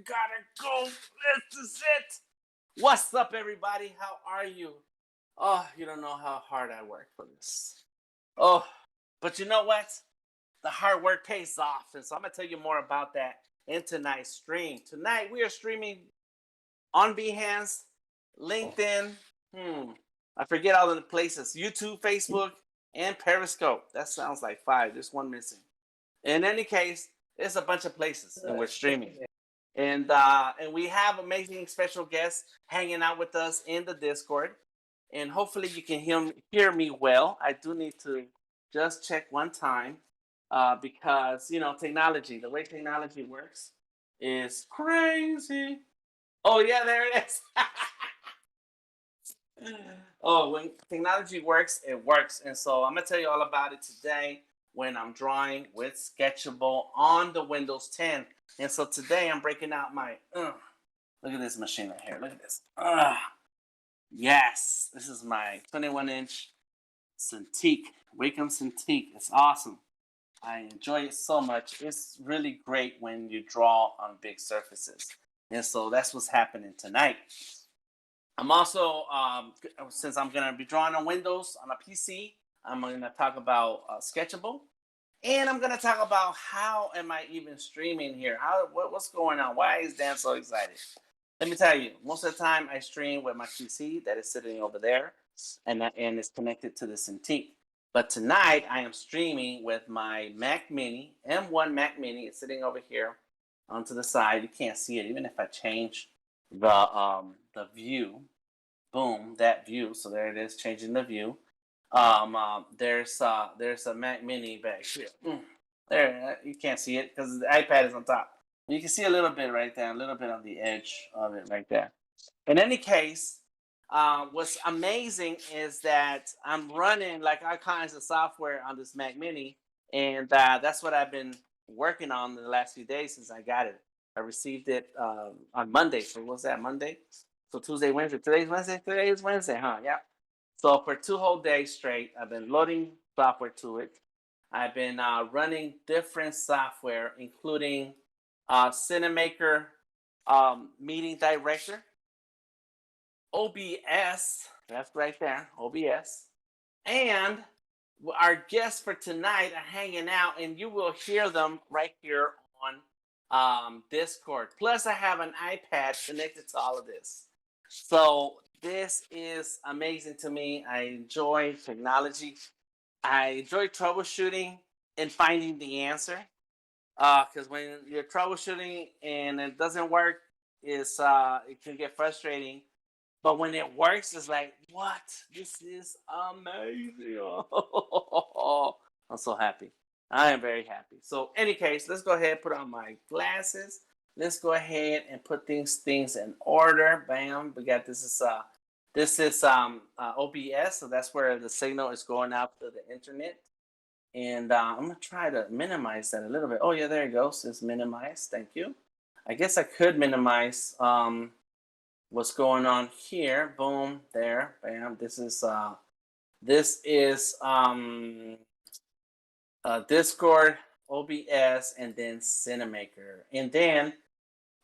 gotta go. This is it. What's up, everybody? How are you? Oh, you don't know how hard I work for this. Oh, but you know what? The hard work pays off. And so I'm going to tell you more about that in tonight's stream. Tonight, we are streaming on Behance, LinkedIn, I forget all of the places, YouTube, Facebook, and Periscope. That sounds like 5. There's one missing. In any case, there's a bunch of places and we're streaming. And we have amazing special guests hanging out with us in the Discord. And hopefully you can hear me well. I do need to just check one time because, you know, technology, the way technology works is crazy. Oh, yeah, there it is. Oh, when technology works, it works. And so I'm going to tell you all about it today when I'm drawing with Sketchable on the Windows 10. And so today I'm breaking out my, look at this machine right here. Look at this. Yes, this is my 21-inch Cintiq, Wacom Cintiq. It's awesome. I enjoy it so much. It's really great when you draw on big surfaces. And so that's what's happening tonight. I'm also, since I'm going to be drawing on Windows on a PC, I'm going to talk about Sketchable. And I'm going to talk about how am I even streaming here? What's going on? Why is Dan so excited? Let me tell you, most of the time I stream with my PC that is sitting over there and it's connected to the Cintiq. But tonight I am streaming with my Mac Mini, M1 Mac Mini. It's sitting over here onto the side. You can't see it even if I change the view. Boom, that view. So there it is, changing the view. There's a Mac Mini back here. There, you can't see it because the iPad is on top. You can see a little bit right there, a little bit on the edge of it right there. In any case, what's amazing is that I'm running like all kinds of software on this Mac Mini, and that's what I've been working on in the last few days since I got it. I received it on Monday. So what's that, Monday? So Tuesday, Wednesday. Today's Wednesday? Today is Wednesday, huh? Yeah. So for 2 whole days straight, I've been loading software to it. I've been running different software, including Cinamaker, Meeting Director, OBS, that's right there, OBS. And our guests for tonight are hanging out, and you will hear them right here on Discord. Plus, I have an iPad connected to all of this. So this is amazing to me. I enjoy technology. I enjoy troubleshooting and finding the answer. Because when you're troubleshooting and it doesn't work, it can get frustrating. But when it works, it's like, what? This is amazing. I'm so happy. I am very happy. So, any case, let's go ahead and put on my glasses. Let's go ahead and put things in order. Bam. We got this is OBS, so that's where the signal is going out to the internet. And I'm gonna try to minimize that a little bit. Oh yeah, there it goes. It's minimized. Thank you. I guess I could minimize what's going on here. Boom, there, bam. This is Discord, OBS, and then Cinamaker. And then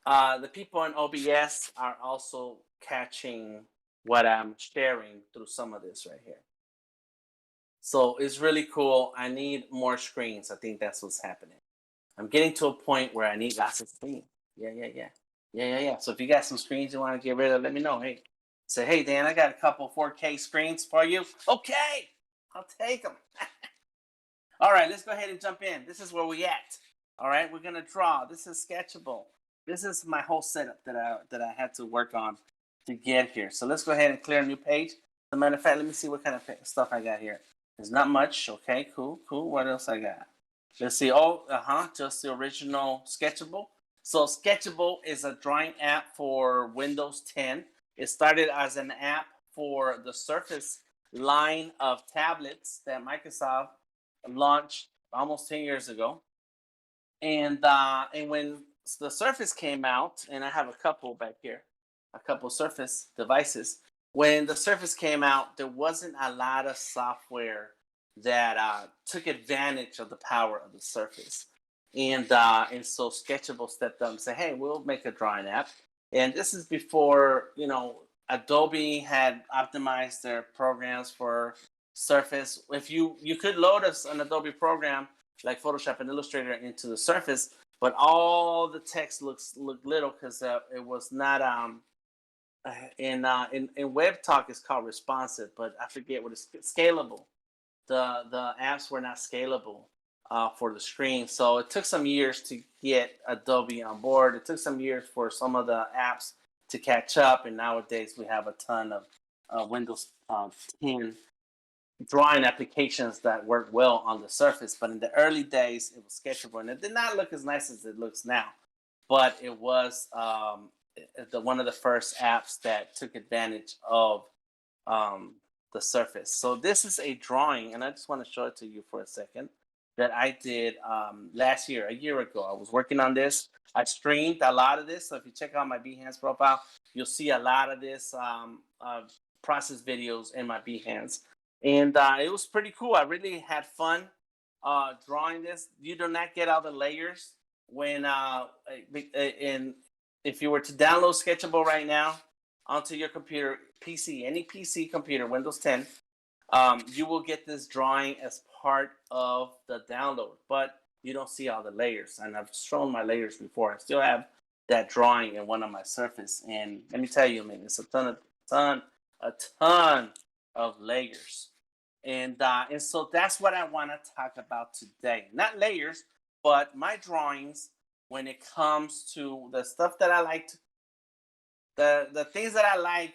the people in OBS are also catching what I'm sharing through some of this right here. So it's really cool. I need more screens. I think that's what's happening. I'm getting to a point where I need lots of screens. Yeah. So if you got some screens you want to get rid of, let me know. Hey, say, hey, Dan, I got a couple 4K screens for you. Okay, I'll take them. All right, let's go ahead and jump in. This is where we at. All right, we're gonna draw. This is Sketchable. This is my whole setup that I had to work on to get here. So let's go ahead and clear a new page. As a matter of fact, let me see what kind of stuff I got here. There's not much. Okay, cool. What else I got? Let's see. Just the original Sketchable. So Sketchable is a drawing app for Windows 10. It started as an app for the Surface line of tablets that Microsoft launched almost 10 years ago. And when the Surface came out, and I have a couple back here, a couple Surface devices. When the Surface came out, there wasn't a lot of software that took advantage of the power of the Surface. And so Sketchable stepped up and said, "Hey, we'll make a drawing app." And this is before, you know, Adobe had optimized their programs for Surface. If you could load an Adobe program like Photoshop and Illustrator into the Surface, but all the text looked little because it was not in web talk it's called responsive, but I forget what it's scalable. The apps were not scalable for the screen, so it took some years to get Adobe on board. It took some years for some of the apps to catch up, and nowadays we have a ton of Windows 10 drawing applications that work well on the Surface. But in the early days, it was Sketchable, and it did not look as nice as it looks now. But it was one of the first apps that took advantage of the Surface. So this is a drawing, and I just want to show it to you for a second, that I did last year, a year ago. I was working on this. I streamed a lot of this. So if you check out my Behance profile, you'll see a lot of this process videos in my Behance. And it was pretty cool. I really had fun drawing this. You do not get all the layers when if you were to download Sketchable right now onto your computer, PC, any PC computer, Windows 10, you will get this drawing as part of the download, but you don't see all the layers. And I've shown my layers before. I still have that drawing in one of my Surface, and let me tell you, man, it's a ton of layers. And so that's what I want to talk about today. Not layers, but my drawings when it comes to the stuff that I like, the things that I like,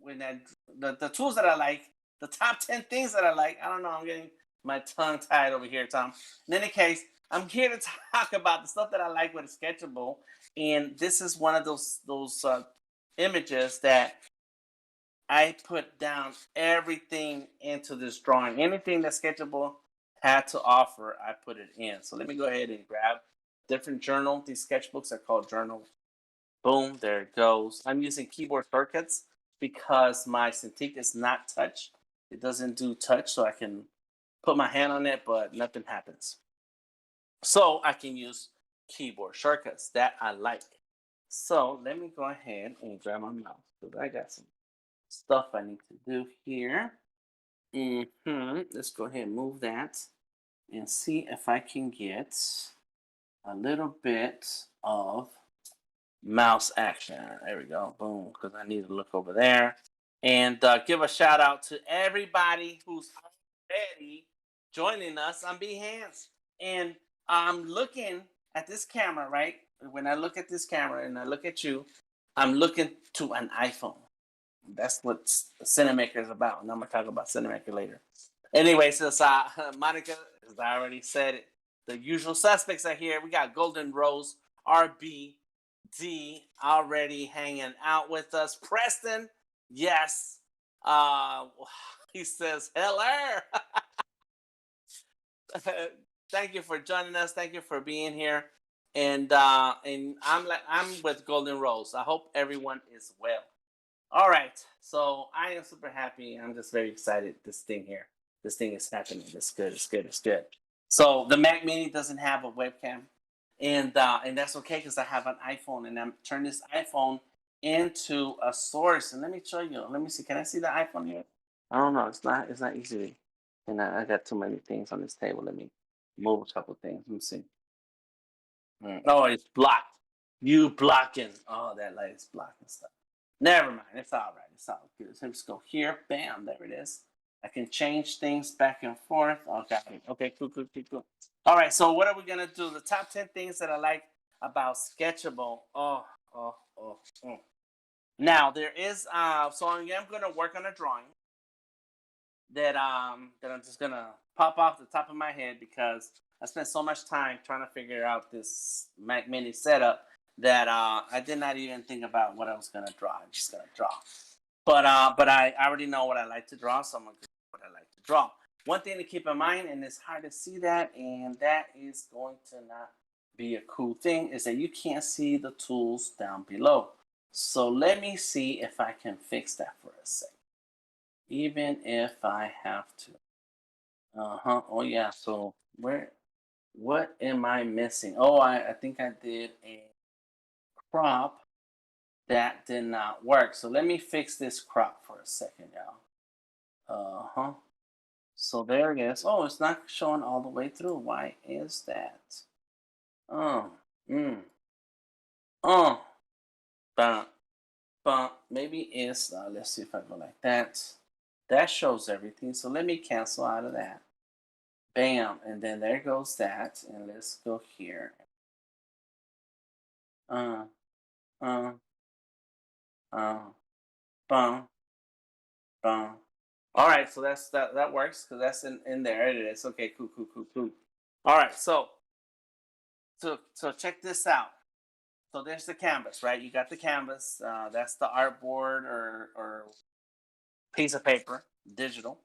the tools that I like, the top 10 things that I like. I don't know, I'm getting my tongue tied over here, Tom. In any case, I'm here to talk about the stuff that I like with Sketchable. And this is one of those images that I put down everything into this drawing. Anything that Sketchable had to offer, I put it in. So let me go ahead and grab different journal. These sketchbooks are called journals. Boom, there it goes. I'm using keyboard shortcuts because my Cintiq is not touch. It doesn't do touch, so I can put my hand on it, but nothing happens. So I can use keyboard shortcuts that I like. So let me go ahead and grab my mouse because I got some stuff I need to do here. Let's go ahead and move that and see if I can get a little bit of mouse action. There we go. Boom, because I need to look over there. And give a shout out to everybody who's already joining us on Behance. And I'm looking at this camera, right? When I look at this camera and I look at you, I'm looking to an iPhone. That's what Cinamaker is about. And I'm going to talk about Cinamaker later. Anyway, since Monica, as I already said it, the usual suspects are here. We got Golden Rose, RBD already hanging out with us. Preston, yes. He says, hello. Thank you for joining us. Thank you for being here. And I'm with Golden Rose. I hope everyone is well. All right, so I am super happy. I'm just very excited. This thing is happening. It's good. So the Mac Mini doesn't have a webcam, and that's okay because I have an iPhone, and I'm turning this iPhone into a source. And let me show you. Let me see. Can I see the iPhone here? I don't know. It's not easy. And I got too many things on this table. Let me move a couple things. Let me see. Oh, it's blocked. You blocking. Oh, that light is blocking stuff. Never mind. It's all right. It's all good. So let's go here. Bam. There it is. I can change things back and forth. Okay. Okay. Cool. All right. So what are we gonna do? The top 10 things that I like about Sketchable. Now there is so I'm gonna work on a drawing that I'm just gonna pop off the top of my head because I spent so much time trying to figure out this Mac Mini setup that I did not even think about what I was gonna draw. I'm just gonna draw. But I already know what I like to draw, so I'm gonna do what I like to draw. One thing to keep in mind, and it's hard to see that, and that is going to not be a cool thing, is that you can't see the tools down below. So let me see if I can fix that for a second. Even if I have to. Oh yeah, so where What am I missing? Oh, I think I did a crop that did not work. So let me fix this crop for a second, y'all. Uh-huh. So there it is. Oh, it's not showing all the way through. Why is that? Oh, mm, oh, bump, bump. Maybe it's, let's see if I go like that. That shows everything. So let me cancel out of that. Bam. And then there goes that. And let's go here. Uh, uh, uh, bum, bum. All right, so that works because that's in there. It is. Okay, cool, cool, cool, cool. All right, so check this out. So there's the canvas, right? You got the canvas. That's the artboard or piece of paper, digital.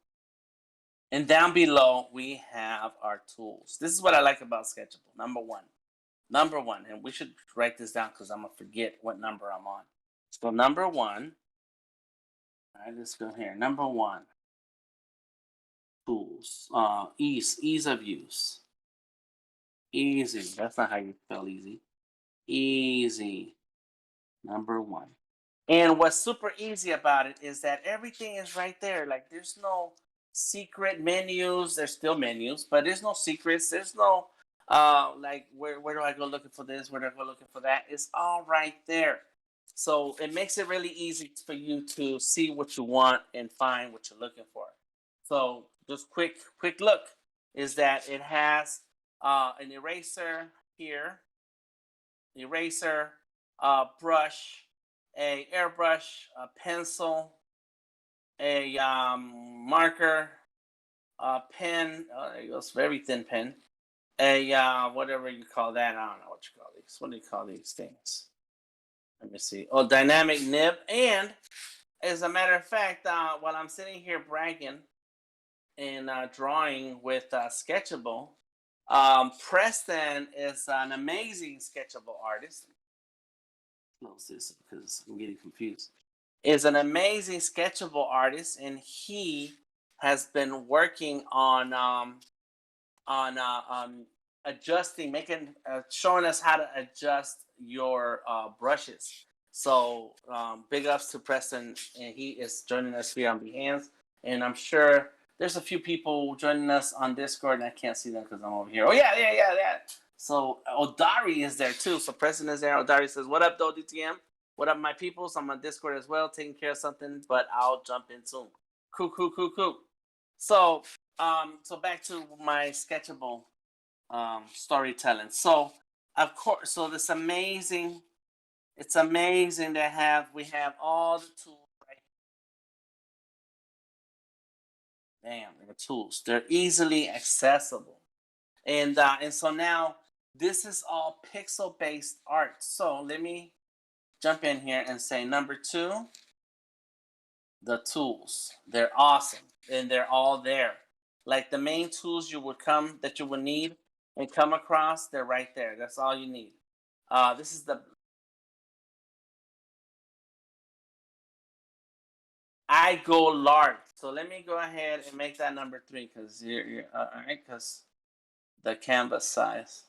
And down below we have our tools. This is what I like about Sketchable. Number one, and we should write this down because I'm gonna forget what number I'm on. So number one. All right, let's go here. Number one, tools. Ease of use. Easy. That's not how you spell easy. Easy. Number one. And what's super easy about it is that everything is right there. Like there's no secret menus. There's still menus, but there's no secrets. There's no like where do I go looking for this? Where do I go looking for that? It's all right there. So it makes it really easy for you to see what you want and find what you're looking for. So just quick look is that it has an eraser here, eraser, brush, a airbrush, a pencil, a marker, a pen. Oh, there goes very thin pen. A whatever you call that. I don't know what you call these. What do you call these things? Let me see. Oh, dynamic nib. And as a matter of fact, while I'm sitting here bragging and drawing with Sketchable, Preston is an amazing Sketchable artist. Close this because I'm getting confused. Is an amazing Sketchable artist, and he has been working on adjusting, showing us how to adjust your brushes. So big ups to Preston, and he is joining us here on Behance. And I'm sure there's a few people joining us on Discord, and I can't see them because I'm over here. Oh yeah. So Odari is there too. So Preston is there. Odari says, "What up, though, DTM? What up, my peoples? I'm on Discord as well, taking care of something, but I'll jump in soon." Cool. So so back to my Sketchable storytelling. So of course, so this amazing, it's amazing to we have all the tools right. Damn, the tools. They're easily accessible. And so now this is all pixel based art. So let me jump in here and say number two, the tools. They're awesome and they're all there. Like the main tools that you would need and come across, they're right there. That's all you need. This is the I go large. So let me go ahead and make that number three because you're all right because the canvas size.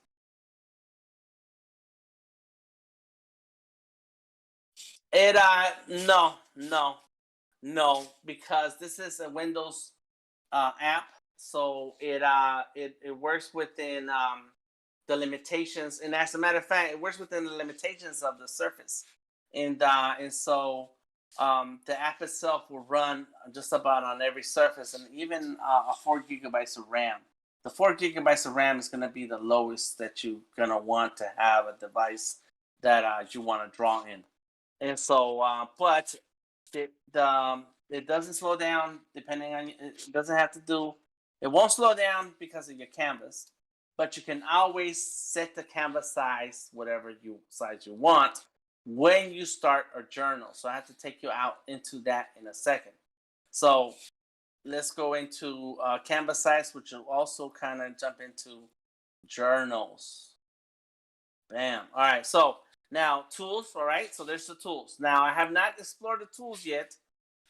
It no because this is a Windows app, so it works within the limitations, and as a matter of fact, it works within the limitations of the Surface, and so the app itself will run just about on every Surface, and even a 4 gigabytes of RAM. The 4 gigabytes of RAM is going to be the lowest that you're going to want to have a device that you want to draw in, and so but it doesn't slow down depending on it doesn't have to do it won't slow down because of your canvas, but you can always set the canvas size whatever size you want when you start a journal. So I have to take you out into that in a second. So let's go into canvas size, which will also kind of jump into journals. Bam. All right. So now tools. All right. So there's the tools. Now I have not explored the tools yet.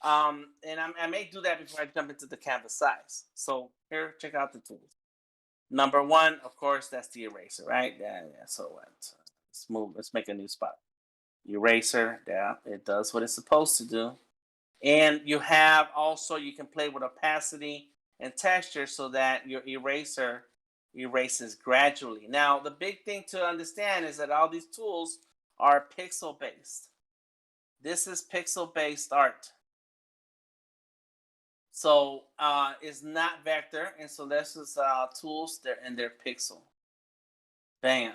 And I may do that before I jump into the canvas size. So here, check out the tools. Number one, of course, that's the eraser, right? Yeah. So let's move. Let's make a new spot. Eraser. Yeah, it does what it's supposed to do. And you have also, you can play with opacity and texture so that your eraser erases gradually. Now, the big thing to understand is that all these tools are pixel based. This is pixel based art. So it's not vector. And so this is tools there and they're pixel. Bam.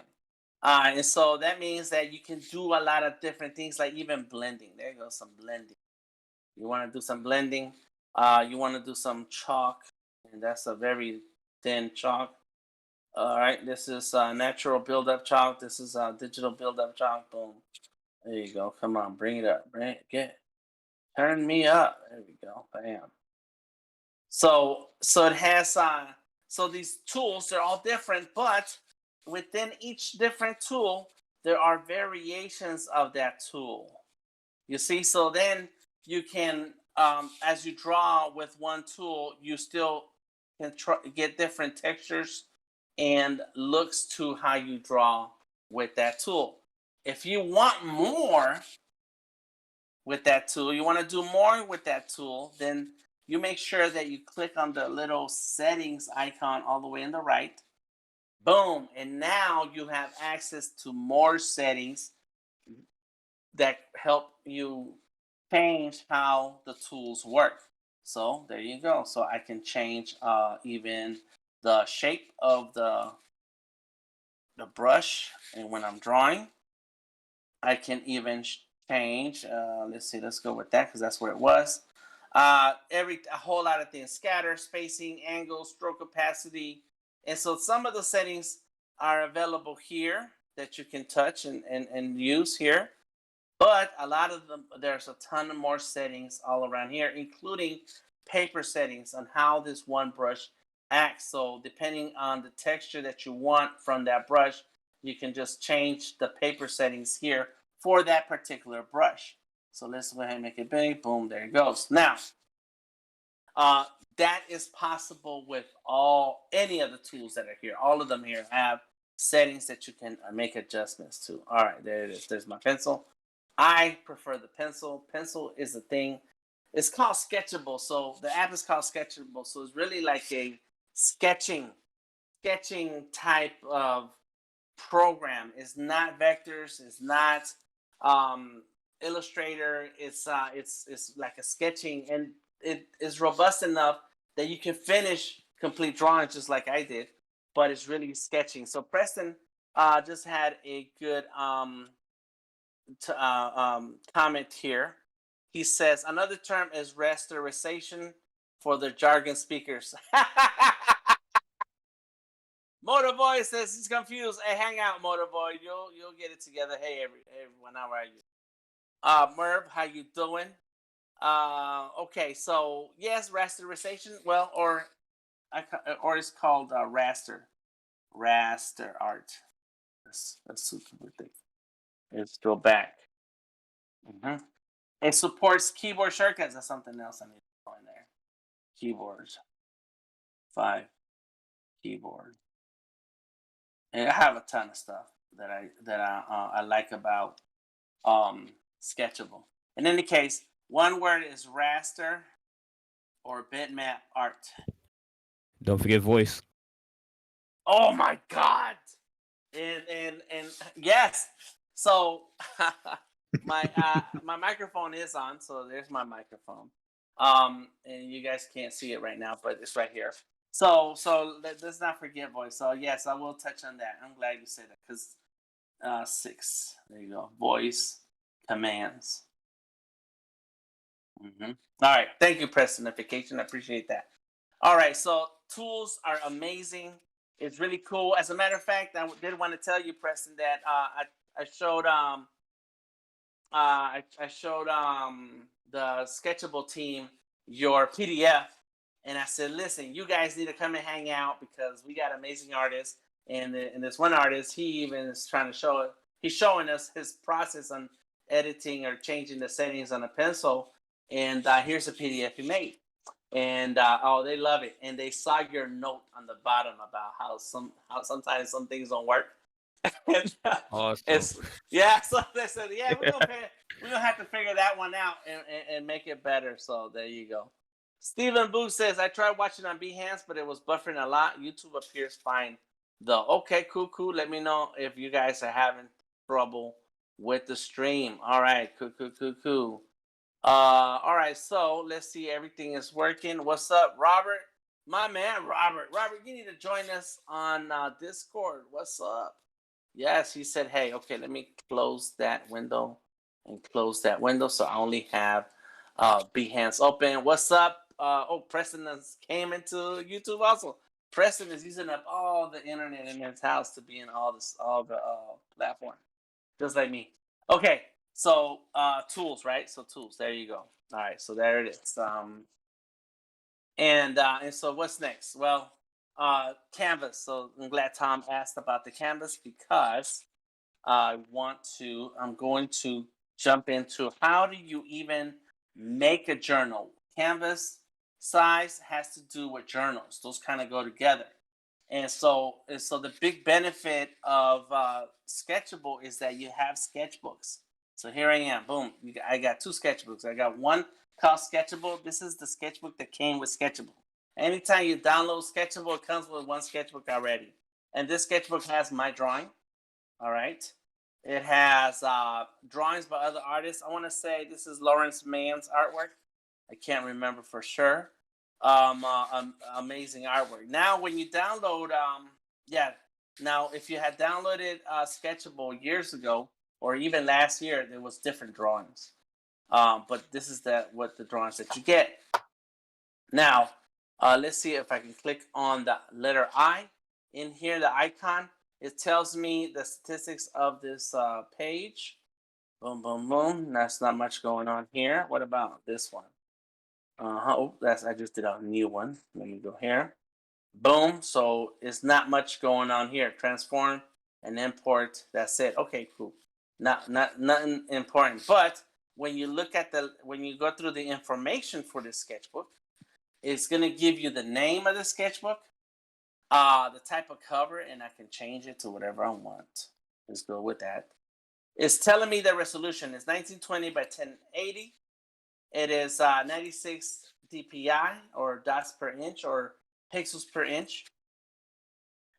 And so that means that you can do a lot of different things, like even blending. There goes some blending. You want to do some blending. You want to do some chalk, and that's a very thin chalk. All right, this is natural buildup chalk. This is digital buildup chalk. Boom. There you go. Come on, bring it up. Bring it. Turn me up. There we go. Bam. So it has so these tools, they're all different, but within each different tool, there are variations of that tool. You see, so then you can, as you draw with one tool, you still can get different textures and looks to how you draw with that tool. If you want more with that tool, you want to do more with that tool, then you make sure that you click on the little settings icon all the way on the right. Boom. And now you have access to more settings that help you change how the tools work. So there you go. So I can change even the shape of the brush, and when I'm drawing, I can even change. Let's see. Let's go with that because that's where it was. A whole lot of things: scatter, spacing, angle, stroke opacity, and so some of the settings are available here that you can touch and use here. But a lot of them, there's a ton of more settings all around here, including paper settings on how this one brush acts. So depending on the texture that you want from that brush, you can just change the paper settings here for that particular brush. So let's go ahead and make it big. Boom, there it goes. Now, that is possible with any of the tools that are here. All of them here have settings that you can make adjustments to. All right, there it is. There's my pencil. I prefer the pencil. Pencil is a thing. It's called Sketchable. So the app is called Sketchable. So it's really like a sketching type of program. It's not vectors. It's not Illustrator. It's like a sketching, and it is robust enough that you can finish complete drawings just like I did. But it's really sketching. So Preston just had a good comment here. He says another term is rasterization for the jargon speakers. Motorboy says he's confused. Hey, hang out, Motorboy. You'll get it together. Hey, everyone, how are you? Merv, how you doing? Okay, so yes, rasterization. Well, or it's called raster art. Let's see what they. Let's go back. Mm-hmm. It supports keyboard shortcuts. That's something else I need to go in there. Keyboards. 5. Keyboard. And I have a ton of stuff that I like about Sketchable. In any case, one word is raster or bitmap art. Don't forget voice. Oh my God! And yes. So my microphone is on, so there's my microphone. And you guys can't see it right now, but it's right here. So let's not forget voice. So yes, I will touch on that. I'm glad you said that because 6. There you go. Voice commands. All right. Thank you, Prestonification. I appreciate that. All right. So tools are amazing. It's really cool. As a matter of fact, I did want to tell you, Preston, that I showed the Sketchable team your PDF, and I said, listen, you guys need to come and hang out because we got amazing artists. And this one artist, he even is trying to show it. He's showing us his process on editing or changing the settings on a pencil. And here's a PDF he made. And oh, they love it. And they saw your note on the bottom about how sometimes some things don't work. And, Awesome. it's yeah. So they said, yeah, we're gonna have to figure that one out and make it better. So there you go. Stephen Boo says, I tried watching on Behance, but it was buffering a lot. YouTube appears fine though. Okay, cool. Let me know if you guys are having trouble with the stream. All right, cool. All right, so let's see. Everything is working. What's up, Robert? My man, Robert. Robert, you need to join us on Discord. What's up? Yes, he said, hey, okay, let me close that window and close that window. So I only have Behance open. What's up? Oh, Preston came into YouTube also. Preston is using up all the internet in his house to be in all the platform, just like me. Okay, so tools, right? So tools. There you go. All right, so there it is. And so what's next? Well, Canvas. So I'm glad Tom asked about the Canvas because I'm going to jump into how do you even make a journal. Canvas size has to do with journals. Those kind of go together. And so the big benefit of Sketchable is that you have sketchbooks. So here I am, boom. I got two sketchbooks. I got one called Sketchable. This is the sketchbook that came with Sketchable. Anytime you download Sketchable, it comes with one sketchbook already. And this sketchbook has my drawing. All right. It has drawings by other artists. I want to say this is Lawrence Mann's artwork. I can't remember for sure. Amazing artwork. Now, when you download, now if you had downloaded Sketchable years ago or even last year, there was different drawings. But this is what the drawings that you get. Now, let's see if I can click on the letter I. In here, the icon, it tells me the statistics of this page. Boom. That's not much going on here. What about this one? Oh, I just did a new one. Let me go here. Boom. So it's not much going on here. Transform and import. That's it. Okay, cool. Nothing important. But when you go through the information for this sketchbook, it's gonna give you the name of the sketchbook, the type of cover, and I can change it to whatever I want. Let's go with that. It's telling me the resolution is 1920 by 1080. It is 96 dpi or dots per inch or pixels per inch.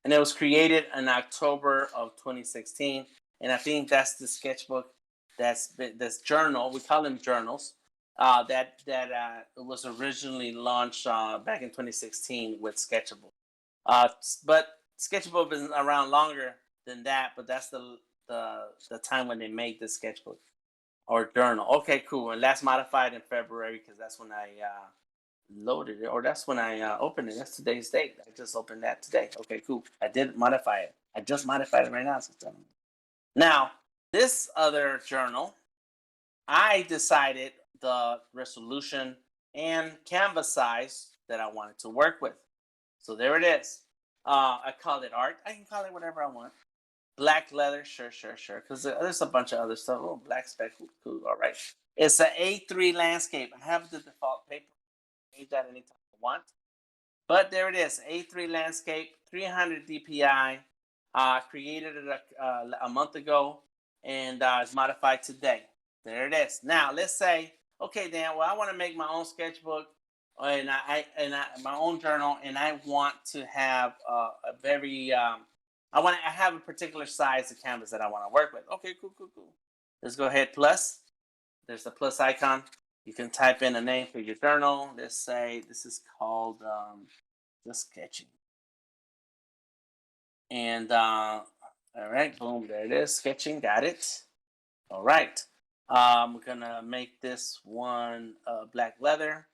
And it was created in October of 2016. And I think that's the sketchbook, that's journal, we call them journals, that was originally launched back in 2016 with Sketchable. But Sketchable has been around longer than that, but that's the time when they made this sketchbook or journal. Okay, cool. And that's modified in February because that's when I loaded it, or that's when I opened it. That's today's date. I just opened that today. Okay, cool. I did modify it. I just modified it right now. Now, this other journal, I decided the resolution and canvas size that I wanted to work with. So there it is. I called it art. I can call it whatever I want. Black leather, sure. Because there's a bunch of other stuff. Oh, black spec, cool. All right. It's an A3 landscape. I have the default paper. Change that anytime I want. But there it is, A3 landscape, 300 DPI. Created it a month ago, and it's modified today. There it is. Now let's say, okay, Dan. Well, I want to make my own sketchbook, and my own journal, and I want to have a very I have a particular size of canvas that I want to work with. Okay, cool. Let's go ahead, plus. There's the plus icon. You can type in a name for your journal. Let's say this is called just sketching. And all right, boom, there it is. Sketching, got it. All right. We're gonna make this one black leather.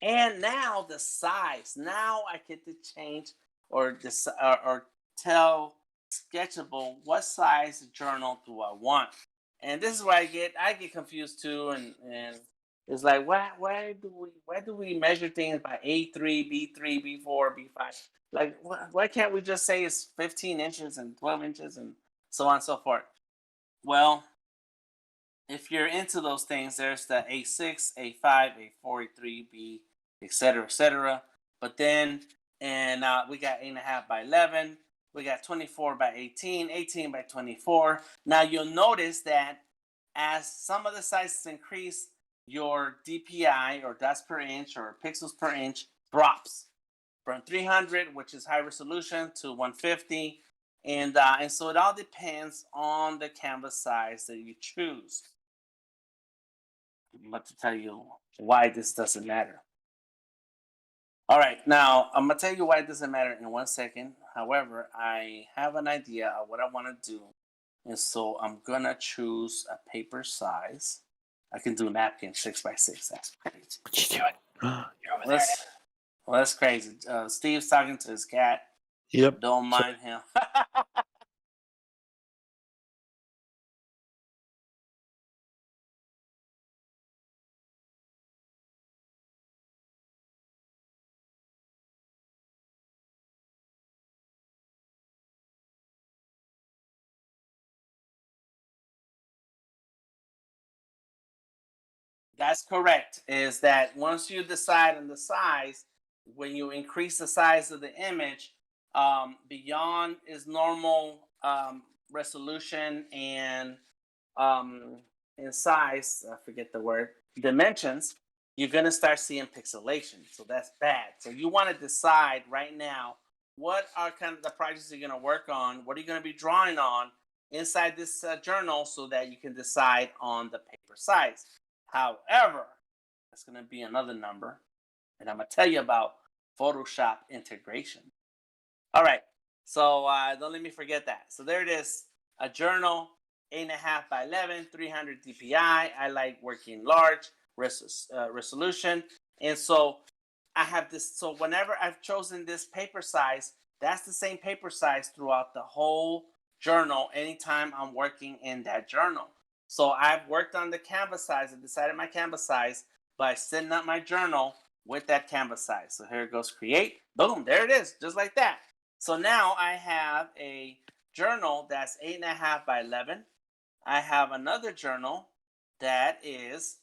And now the size. Now I get to change or tell Sketchable what size journal do I want. And this is where I get confused too, and it's like why do we measure things by A3, B3, B4, B5? Like why can't we just say it's 15 inches and 12 inches and so on and so forth? Well, if you're into those things, there's the A6, A5, A4, A3, B, etc., etc. But then, and we got 8.5 by 11. We got 24 by 18, 18 by 24. Now you'll notice that as some of the sizes increase, your DPI or dots per inch or pixels per inch drops from 300, which is high resolution, to 150. And so it all depends on the canvas size that you choose. I'm about to tell you why this doesn't matter. All right, now I'm gonna tell you why it doesn't matter in 1 second. However, I have an idea of what I want to do, and so I'm gonna choose a paper size. I can do napkin 6x6. That's crazy. What you doing? You're over there. That's crazy. Steve's talking to his cat. Yep. Don't mind him. That's correct. Is that once you decide on the size, when you increase the size of the image beyond its normal resolution and in size, I forget the word, dimensions, you're gonna start seeing pixelation. So that's bad. So you want to decide right now what are kind of the projects you're gonna work on, what are you gonna be drawing on inside this journal, so that you can decide on the paper size. However, that's gonna be another number, and I'm gonna tell you about Photoshop integration. All right, so don't let me forget that. So there it is, a journal, 8.5 by 11, 300 DPI. I like working large resolution, and so I have this. So whenever I've chosen this paper size, that's the same paper size throughout the whole journal. Anytime I'm working in that journal, so I've worked on the canvas size. I decided my canvas size by setting up my journal with that canvas size. So here it goes, create, boom, there it is, just like that. So now I have a journal that's 8.5 by 11. I have another journal that is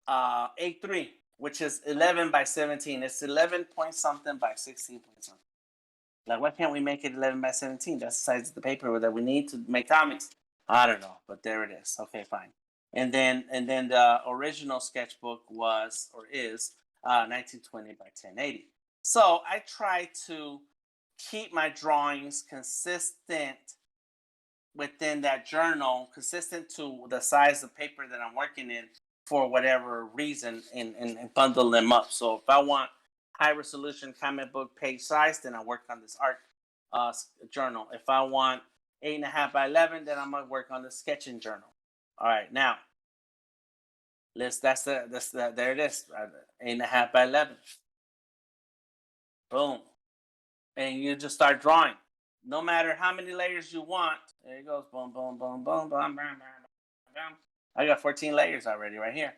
8.3, which is 11 by 17. It's 11 point something by 16 point something. Like, why can't we make it 11 by 17? That's the size of the paper that we need to make comics. I don't know, but there it is. Okay, fine. And then the original sketchbook was or is 1920 by 1080. So I try to keep my drawings consistent within that journal, consistent to the size of paper that I'm working in for whatever reason, and bundle them up. So if I want high resolution comic book page size, then I work on this art journal. If I want 8.5 by 11, then I'm gonna work on the sketching journal. All right, now there it is, 8.5 by 11. Boom, and you just start drawing. No matter how many layers you want, there it goes. Boom, boom, boom, boom, boom, boom, boom, boom. I got 14 layers already right here.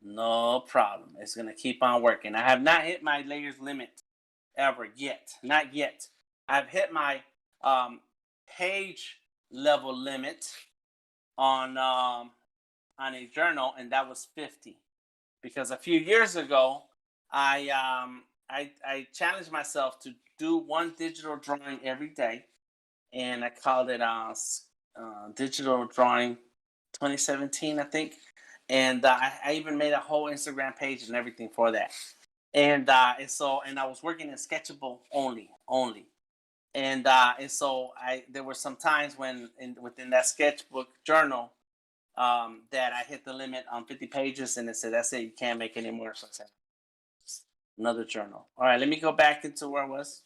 No problem. It's gonna keep on working. I have not hit my layers limit ever yet. Not yet. I've hit my page level limit on a journal, and that was 50. Because a few years ago, I challenged myself to do one digital drawing every day, and I called it Digital Drawing 2017, I think. And I even made a whole Instagram page and everything for that. And I was working in Sketchable only. And so there were some times when within that sketchbook journal that I hit the limit on 50 pages, and it said, that's it, you can't make any more. So I said, another journal. All right, let me go back into where I was.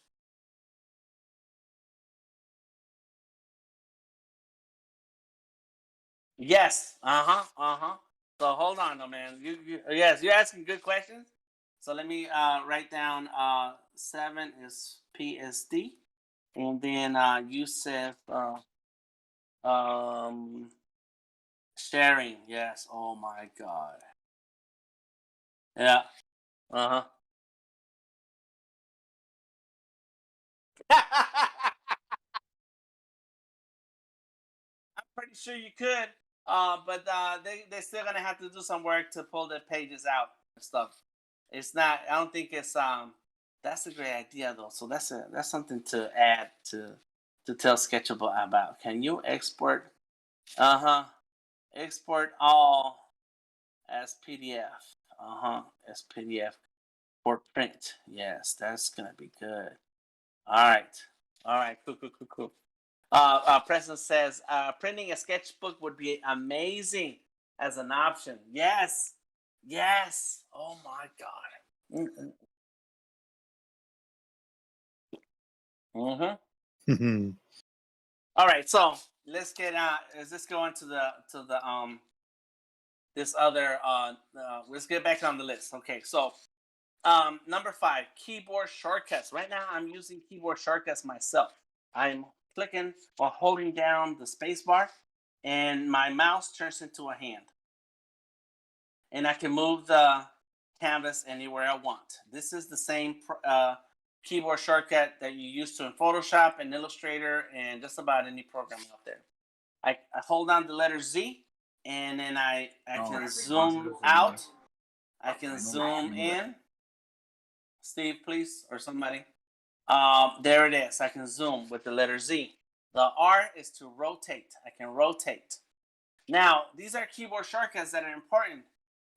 Yes. So hold on, though, man. Yes, you're asking good questions. So let me write down 7 is PSD, and then you said um, sharing. Yes. Oh my God. Yeah. Uh huh. I'm pretty sure you could, but they're still gonna have to do some work to pull the pages out and stuff. It's not. I don't think it's. That's a great idea though. So that's something to add to tell Sketchable about. Can you export? Export all as PDF. As PDF for print. Yes, that's gonna be good. All right. All right. Cool. Cool. Cool. Cool. Preston says printing a sketchbook would be amazing as an option. Yes. Yes. Oh my God. Mm-hmm. All right. So let's get let's go into the this other let's get back on the list. Okay. So number 5, keyboard shortcuts. Right now I'm using keyboard shortcuts myself. I'm clicking or holding down the space bar and my mouse turns into a hand. And I can move the canvas anywhere I want. This is the same keyboard shortcut that you use to in Photoshop and Illustrator and just about any program out there. I hold down the letter Z and then I can zoom out. I can zoom in. Steve, please, or somebody. There it is. I can zoom with the letter Z. The R is to rotate. I can rotate. Now, these are keyboard shortcuts that are important.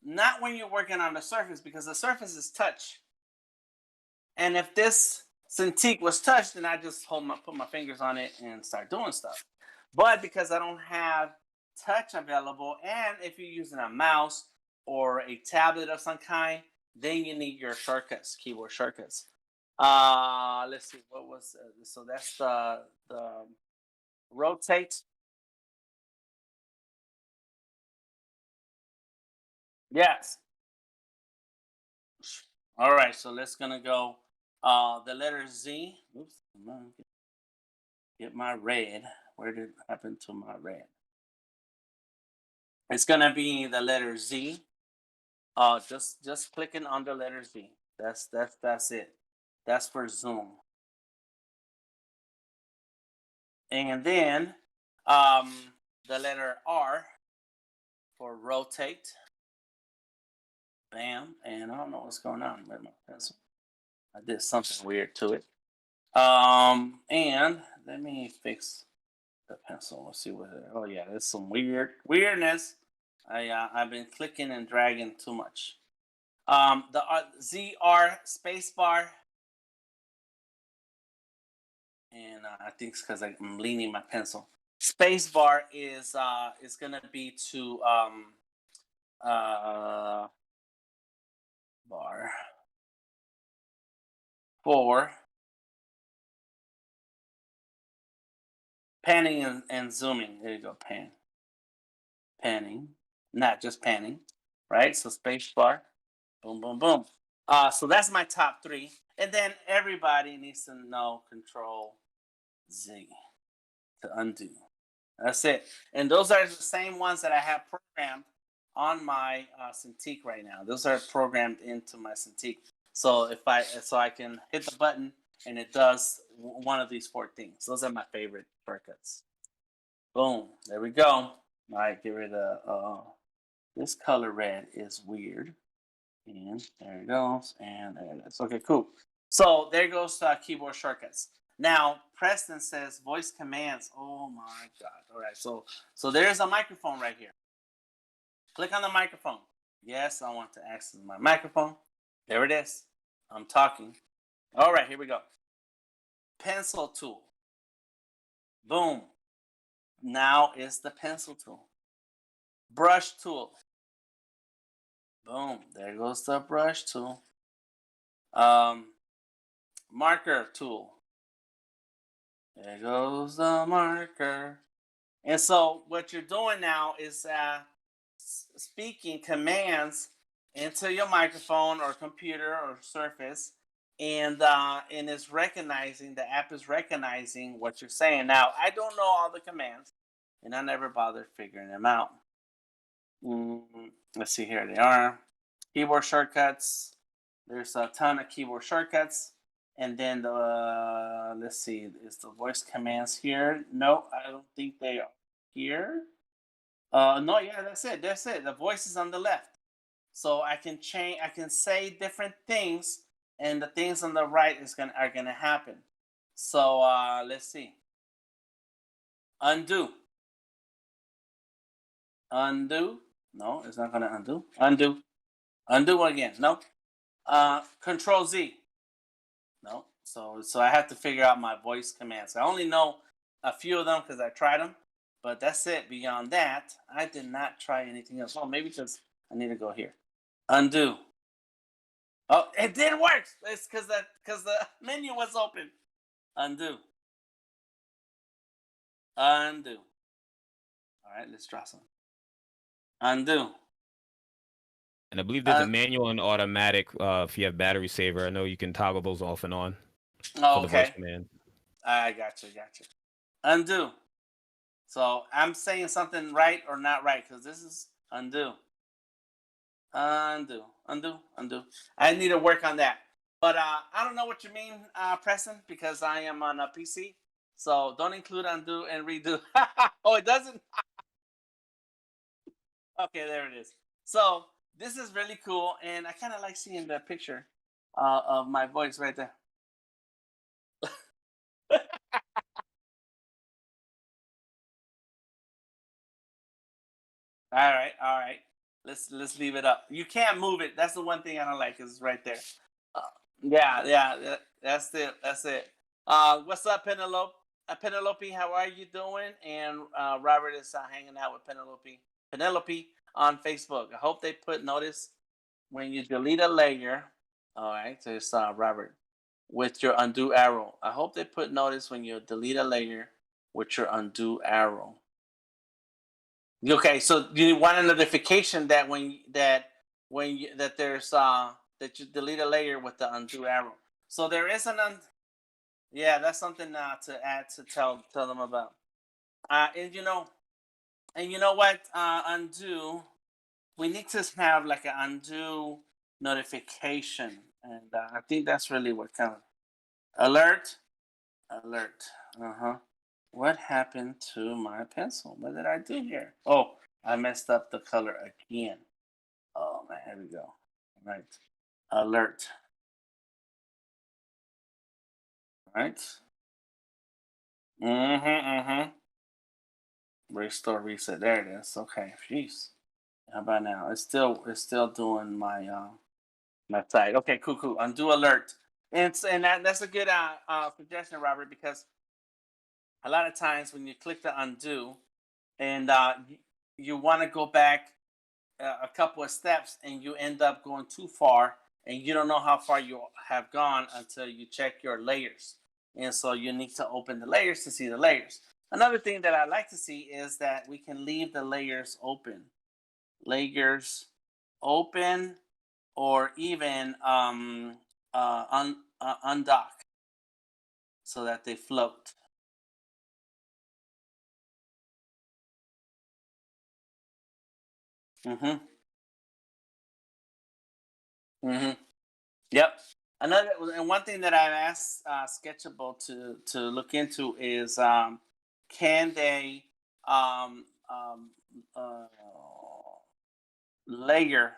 Not when you're working on the surface, because the surface is touch. And if this Cintiq was touch, then I just put my fingers on it and start doing stuff. But because I don't have touch available, and if you're using a mouse or a tablet of some kind, then you need your shortcuts, keyboard shortcuts. Let's see, what was so that's the rotate. Yes. All right, so let's gonna go the letter Z. Oops, come on, get my red. Where did it happen to my red? It's gonna be the letter Z. Just clicking on the letter Z. That's it. That's for zoom. And then the letter R for rotate. Bam. And I don't know what's going on with my pencil. I did something weird to it. And let me fix the pencil. Let's see what. Oh yeah, there's some weirdness. I've been clicking and dragging too much. The ZR spacebar, and I think it's because I'm leaning my pencil. Spacebar is gonna be to bar for panning and zooming. There you go, panning, not just panning, right? So spacebar, boom, boom, boom. So that's my top 3, and then everybody needs to know Control Z to undo. That's it, and those are the same ones that I have programmed on my Cintiq right now. Those are programmed into my Cintiq. So I can hit the button and it does one of these 4 things. Those are my favorite shortcuts. Boom, there we go. All right, get rid of this color red is weird. And there it goes, and there it is. Okay, cool. So there goes keyboard shortcuts. Now Preston says voice commands. Oh my God! All right, so there's a microphone right here. Click on the microphone. Yes, I want to access my microphone. There it is. I'm talking. All right, here we go. Pencil tool. Boom. Now it's the pencil tool. Brush tool. Boom. There goes the brush tool. Marker tool. There goes the marker. And so what you're doing now is speaking commands into your microphone or computer or surface, and it's recognizing, the app is recognizing what you're saying. Now, I don't know all the commands, and I never bothered figuring them out. Let's see, here they are. Keyboard shortcuts. There's a ton of keyboard shortcuts. And then let's see, is the voice commands here? No, I don't think they are here. No, yeah, that's it. The voice is on the left. So I can change, I can say different things, and the things on the right are gonna happen. So let's see. Undo. Undo. No, it's not gonna undo. Undo. Undo again. No. Control Z. No. So I have to figure out my voice commands. I only know a few of them because I tried them, but that's it. Beyond that, I did not try anything else. Oh, maybe because I need to go here. Undo. Oh, it did work. It's because the menu was open. Undo. Undo. All right, let's draw some. Undo. And I believe there's a manual and automatic if you have battery saver. I know you can toggle those off and on Oh, for the voice okay. command. I got you. Undo. So I'm saying something right or not right because this is undo. Undo. I need to work on that. But I don't know what you mean, Preston, because I am on a PC. So don't include undo and redo. Oh, it doesn't? Okay, there it is. So this is really cool, and I kind of like seeing the picture of my voice right there. All right. Let's leave it up. You can't move it. That's the one thing I don't like. Is right there. Uh, yeah. That's it. What's up, Penelope? Penelope, how are you doing? And Robert is hanging out with Penelope on Facebook. I hope they put notice when you delete a layer. All right, so it's Robert with your undo arrow. I hope they put notice when you delete a layer with your undo arrow. Okay, so you want a notification that that there's that you delete a layer with the undo arrow. So there is yeah, that's something to add to tell them about. And you know what? Undo. We need to have like an undo notification, and I think that's really what kind of alert. What happened to my pencil? What did I do here? Oh, I messed up the color again. Oh man, here we go. All right. Alert. All right. Restore, reset. There it is. Okay. Jeez. How about now? It's still doing my my side. Okay, cool. Undo alert. And that's a good suggestion, Robert, because a lot of times when you click the undo and you want to go back a couple of steps and you end up going too far and you don't know how far you have gone until you check your layers. And so you need to open the layers to see the layers. Another thing that I like to see is that we can leave the layers open. Layers open, or even undock so that they float. Yep. And one thing that I've asked Sketchable to look into is can they uh, layer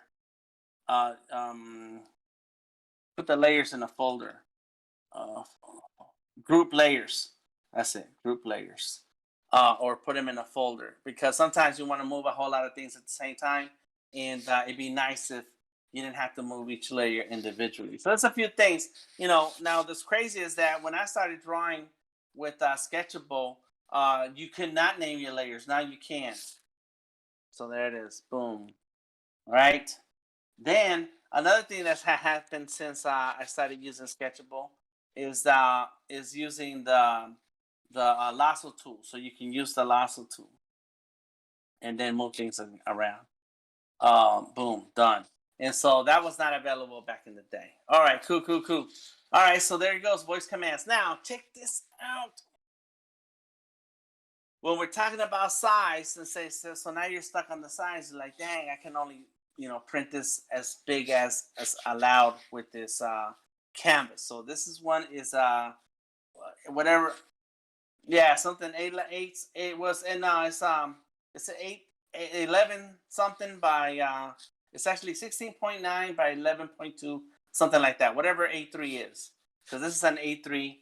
put the layers in a folder, group layers. That's it, group layers, or put them in a folder, because sometimes you want to move a whole lot of things at the same time, and it'd be nice if you didn't have to move each layer individually. So that's a few things. Now this crazy is that when I started drawing with Sketchable, you could not name your layers. Now you can. So there it is. Boom. All right. Then another thing that's happened since I started using Sketchable is using the lasso tool. So you can use the lasso tool and then move things around. Boom, done. And so that was not available back in the day. All right, cool. All right, so there it goes, voice commands. Now check this out. When we're talking about size, and so now you're stuck on the size, you're like, dang, I can only print this as big as allowed with this canvas. So this is one is whatever, yeah, something 8 it was, and it's an 8 11 something by It's actually 16.9 by 11.2, something like that, whatever A3 is. Because this is an A3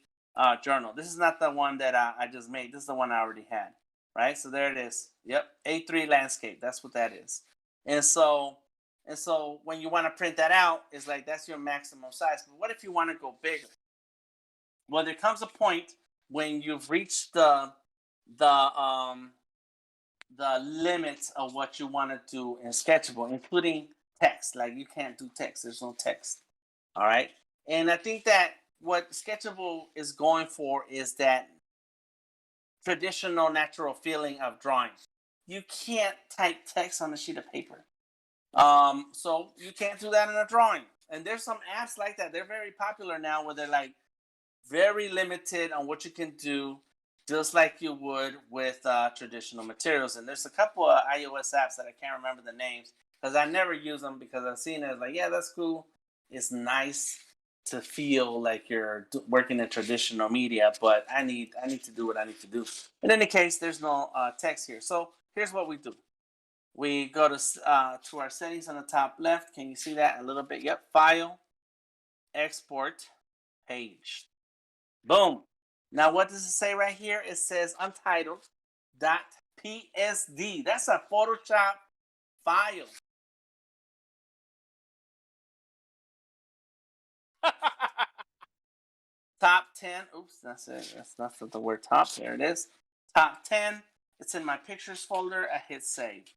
journal. This is not the one that I just made. This is the one I already had, right? So there it is. Yep, A3 landscape. That's what that is. And so when you want to print that out, it's like that's your maximum size. But what if you want to go bigger? Well, there comes a point when you've reached the limits of what you want to do in Sketchable, including text. Like you can't do text. There's no text. All right. And I think that what Sketchable is going for is that traditional natural feeling of drawing. You can't type text on a sheet of paper. So you can't do that in a drawing. And there's some apps like that. They're very popular now where they're like very limited on what you can do, just like you would with traditional materials. And there's a couple of iOS apps that I can't remember the names because I never use them because I've seen it like, yeah, that's cool. It's nice to feel like you're working in traditional media, but I need to do what I need to do. In any case, there's no text here. So here's what we do. We go to our settings on the top left. Can you see that a little bit? Yep. File, export, page. Boom. Now, what does it say right here? It says untitled.psd. That's a Photoshop file. Top 10. Oops, that's it. That's not the word top. There it is. Top 10. It's in my pictures folder. I hit save.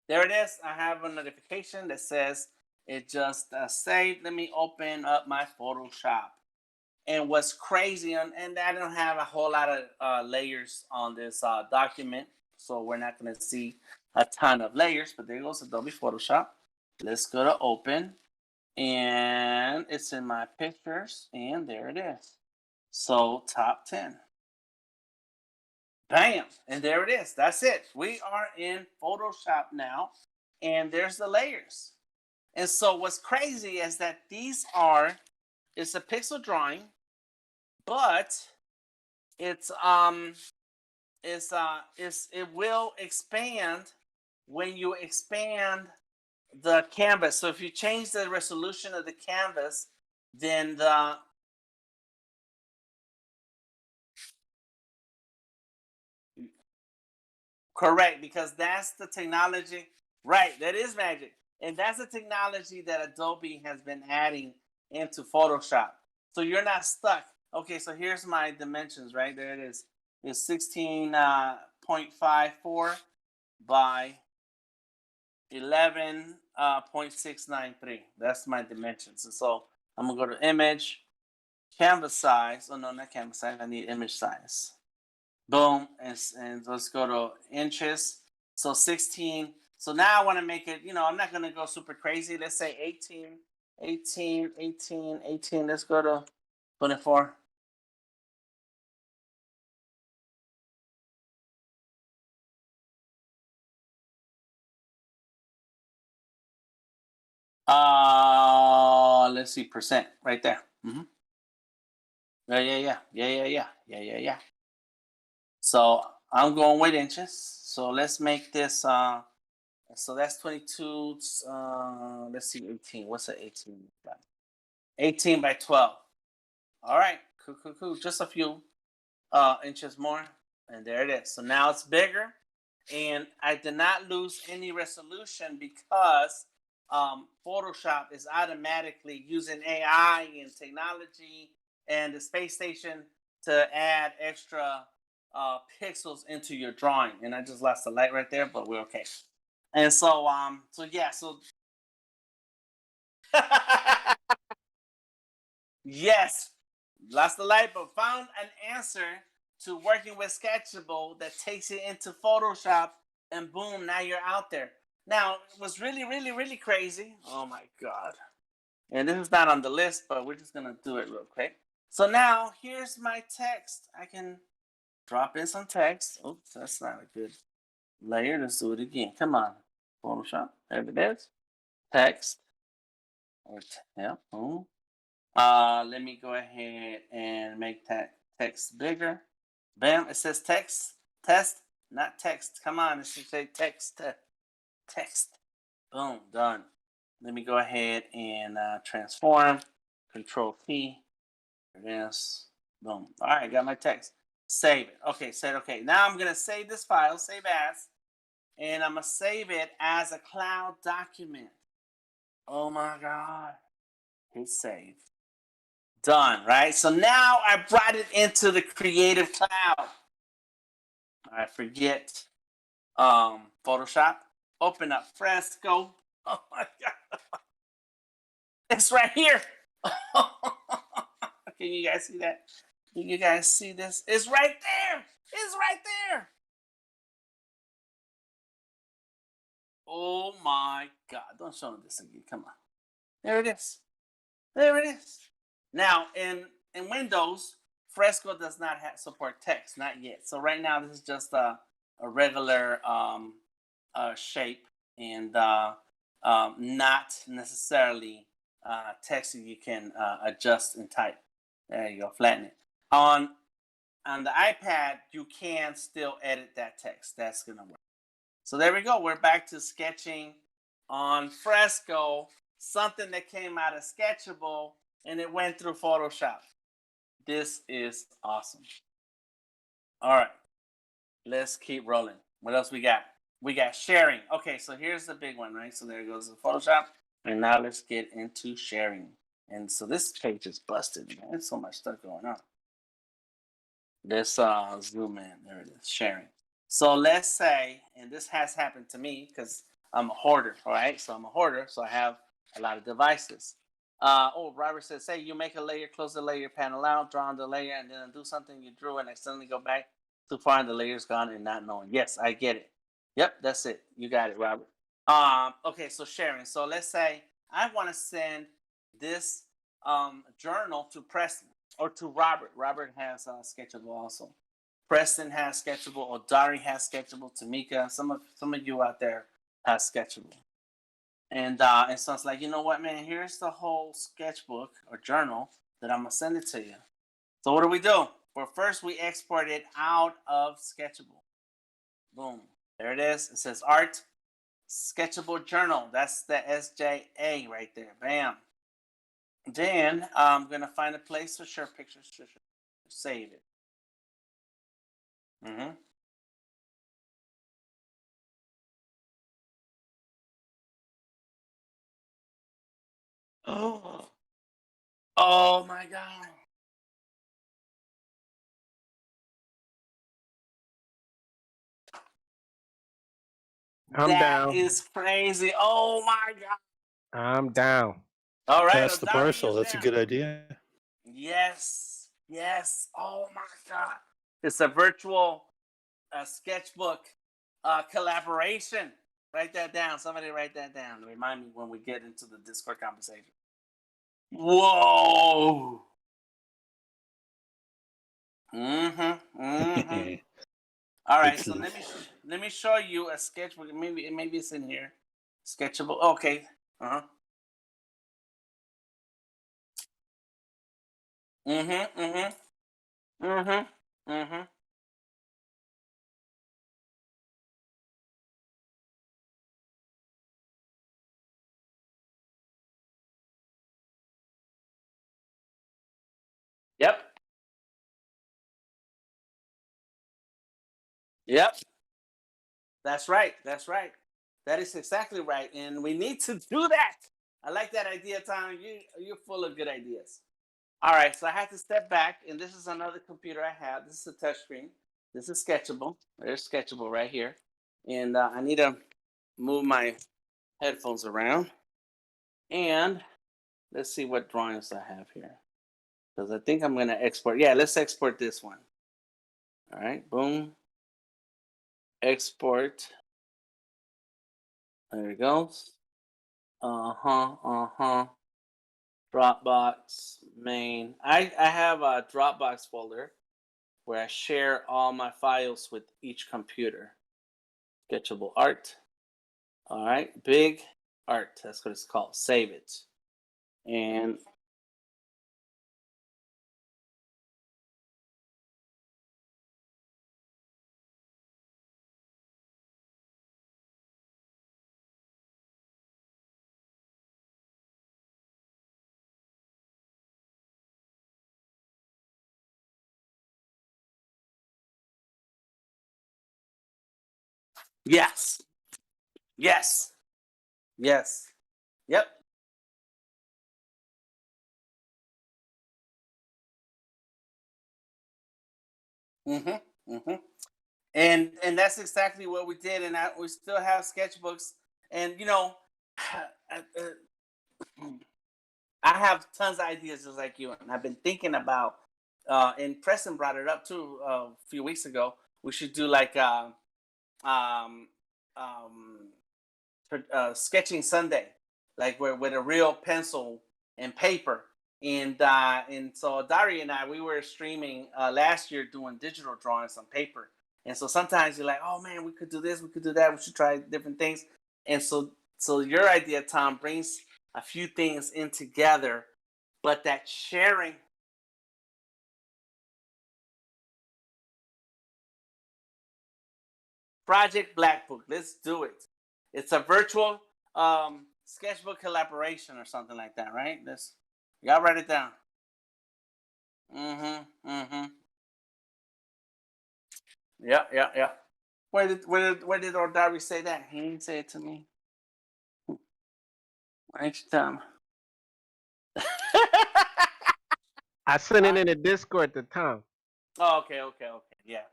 There it is. I have a notification that says it just saved. Let me open up my Photoshop. And what's crazy, and I don't have a whole lot of layers on this document, so we're not going to see a ton of layers, but there goes Adobe Photoshop. Let's go to open, and it's in my pictures, and there it is. So top 10. Bam, and there it is. That's it. We are in Photoshop now, and there's the layers. And so what's crazy is that it's a pixel drawing, but it will expand when you expand the canvas. So if you change the resolution of the canvas, then correct, because that's the technology, right? That is magic, and that's the technology that Adobe has been adding into Photoshop. So you're not stuck. Okay, so here's my dimensions, right? There it is. It's 16.54 by 11.693. That's my dimensions. And so I'm gonna go to image, canvas size. Oh no, not canvas size. I need image size. Boom, and let's go to inches. So 16. So now I want to make it, I'm not gonna go super crazy. Let's say 18. Let's go to 24. Let's see, percent right there. Yeah. So I'm going with inches. So let's make this. So that's 22. Let's see, 18. What's that 18 by? 18 by 12. All right, cool. Just a few inches more, and there it is. So now it's bigger, and I did not lose any resolution because Photoshop is automatically using AI and technology and the space station to add extra pixels into your drawing. And I just lost the light right there, but we're okay. And so yes, lost the light, but found an answer to working with Sketchable that takes it into Photoshop, and boom, now you're out there. Now, it was really crazy. Oh my God. And this is not on the list, but we're just gonna do it real quick. So now here's my text. I can drop in some text. Oops, that's not a good layer. Let's do it again. Come on, Photoshop. There it is. Text. Yeah. Boom. Let me go ahead and make that text bigger. Bam, it says text, test, not text. Come on, it should say text, text. Boom, done. Let me go ahead and transform. Control P. There it is. Boom. All right, got my text. Save it. Okay, said okay. Now I'm gonna save this file, save as, and I'm gonna save it as a cloud document. Oh my God. Hit save. Done, right? So now I brought it into the Creative Cloud. I forget Photoshop. Open up Fresco. Oh my God. It's right here. Can you guys see that? Can you guys see this? It's right there. It's right there. Oh my God. Don't show me this again. Come on. There it is. There it is. Now, in Windows, Fresco does not support text, not yet. So right now, this is just a regular shape and not necessarily text that you can adjust and type. There you go, flatten it. On the iPad, you can still edit that text. That's gonna work. So there we go. We're back to sketching on Fresco, something that came out of Sketchable and it went through Photoshop. This is awesome. All right, let's keep rolling. What else we got? We got sharing. Okay, so here's the big one, right? So there goes the Photoshop. And now let's get into sharing. And so this page is busted, man. There's so much stuff going on. Let's zoom in. There it is, sharing. So let's say, and this has happened to me because I'm a hoarder, all right? So I'm a hoarder, so I have a lot of devices. Robert says, say you make a layer, close the layer panel out, draw on the layer, and then do something you drew and accidentally go back too far and the layer's gone and not knowing. Yes, I get it. Yep, that's it. You got it, Robert. Okay, so sharing. So let's say I want to send this journal to Preston or to Robert. Robert has Sketchable also. Preston has Sketchable. Odari has Sketchable. Tamika, some of you out there have Sketchable. And so it's like, you know what, man? Here's the whole sketchbook or journal that I'm gonna send it to you. So what do? Well, first we export it out of Sketchable. Boom. There it is. It says Art Sketchable Journal. That's the SJA right there. Bam. Then I'm gonna find a place for share pictures. Save it. Mm-hmm. Oh my God. That is crazy. Oh my God. I'm down. All right. Pass the parcel. That's a good idea. Yes. Yes. Oh my God. It's a virtual sketchbook collaboration. Write that down. Somebody write that down. Remind me when we get into the Discord conversation. Whoa. Mm-hmm. Mm-hmm. All right. So let me show you a sketchbook. Maybe it's in here. Sketchable. Okay. Uh-huh. Mm-hmm. Mm-hmm. Mm-hmm. Mm-hmm. Yep. Yep. That's right. That's right. That is exactly right. And we need to do that. I like that idea, Tom. You're full of good ideas. All right, so I had to step back, and this is another computer I have. This is a touchscreen. This is Sketchable. There's Sketchable right here. And I need to move my headphones around. And let's see what drawings I have here. Because I think I'm going to export. Yeah, let's export this one. All right, boom. Export. There it goes. Dropbox, main. I have a Dropbox folder where I share all my files with each computer. Sketchable art. All right, big art. That's what it's called. Save it. And Yes. Yes. Yes. Yep. Mm-hmm. Mm-hmm. And that's exactly what we did, and we still have sketchbooks. And I have tons of ideas just like you, and I've been thinking about. And Preston brought it up too a few weeks ago. We should do like um, um, sketching Sunday, like with a real pencil and paper. And so Dari and I, we were streaming last year doing digital drawings on paper. And so sometimes you're like, oh man, we could do this, we could do that, we should try different things. And so your idea, Tom, brings a few things in together, but that sharing. Project Black Book. Let's do it. It's a virtual sketchbook collaboration or something like that, right? Y'all write it down. Mm-hmm. Mm-hmm. Yeah, yeah, yeah. Where did Ordari say that? He didn't say it to me. Why don't you tell him? I sent it in the Discord to Tom. Oh, okay. Yeah.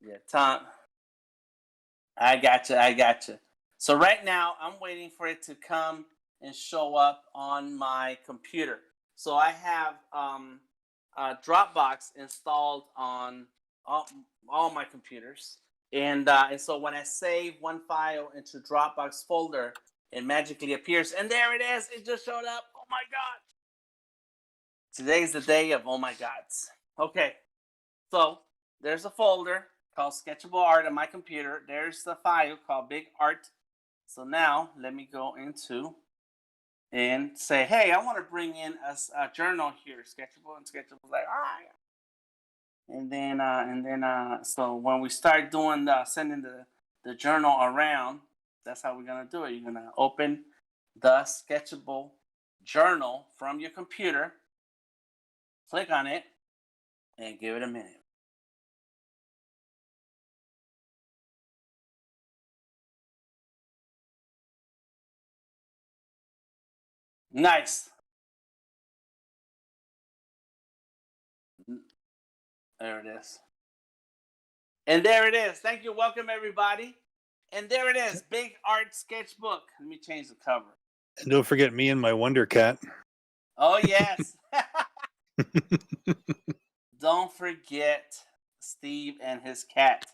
Yeah, Tom. I got you. So right now I'm waiting for it to come and show up on my computer. So I have Dropbox installed on all my computers, and so when I save one file into Dropbox folder, it magically appears, and there it is. It just showed up. Oh my god! Today's the day of oh my gods. Okay, so there's a folder called Sketchable Art on my computer. There's the file called Big Art. So now let me go into and say, hey, I want to bring in a journal here, Sketchable, and Sketchable's like, ah. And then so when we start doing sending the journal around, that's how we're gonna do it. You're gonna open the Sketchable journal from your computer, click on it, and give it a minute. Nice. There it is. And there it is. Thank you. Welcome, everybody. And there it is. Big Art Sketchbook. Let me change the cover. And don't forget me and my Wonder Cat. Oh, yes. Don't forget Steve and his cat.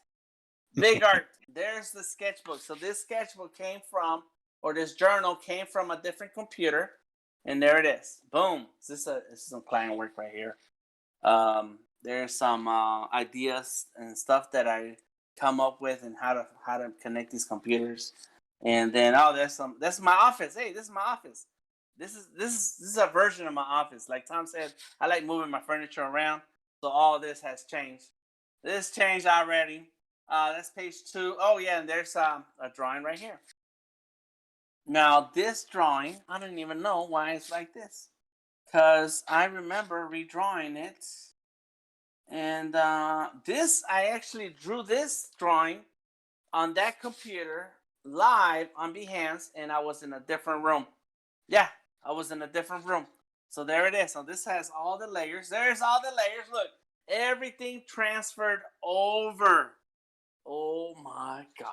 Big Art. There's the sketchbook. So this sketchbook came from, or this journal came from a different computer. And there it is. Boom. This is some client work right here. There's some ideas and stuff that I come up with and how to connect these computers. And then that's my office. Hey, this is my office. This is a version of my office. Like Tom said, I like moving my furniture around. So all this has changed. This changed already. That's page 2. Oh yeah, and there's a drawing right here. Now this drawing, I don't even know why it's like this, because I remember redrawing it. And this, I actually drew this drawing on that computer live on Behance, and I was in a different room. Yeah, I was in a different room. So there it is. So this has all the layers. There's all the layers. Look, everything transferred over. Oh my God.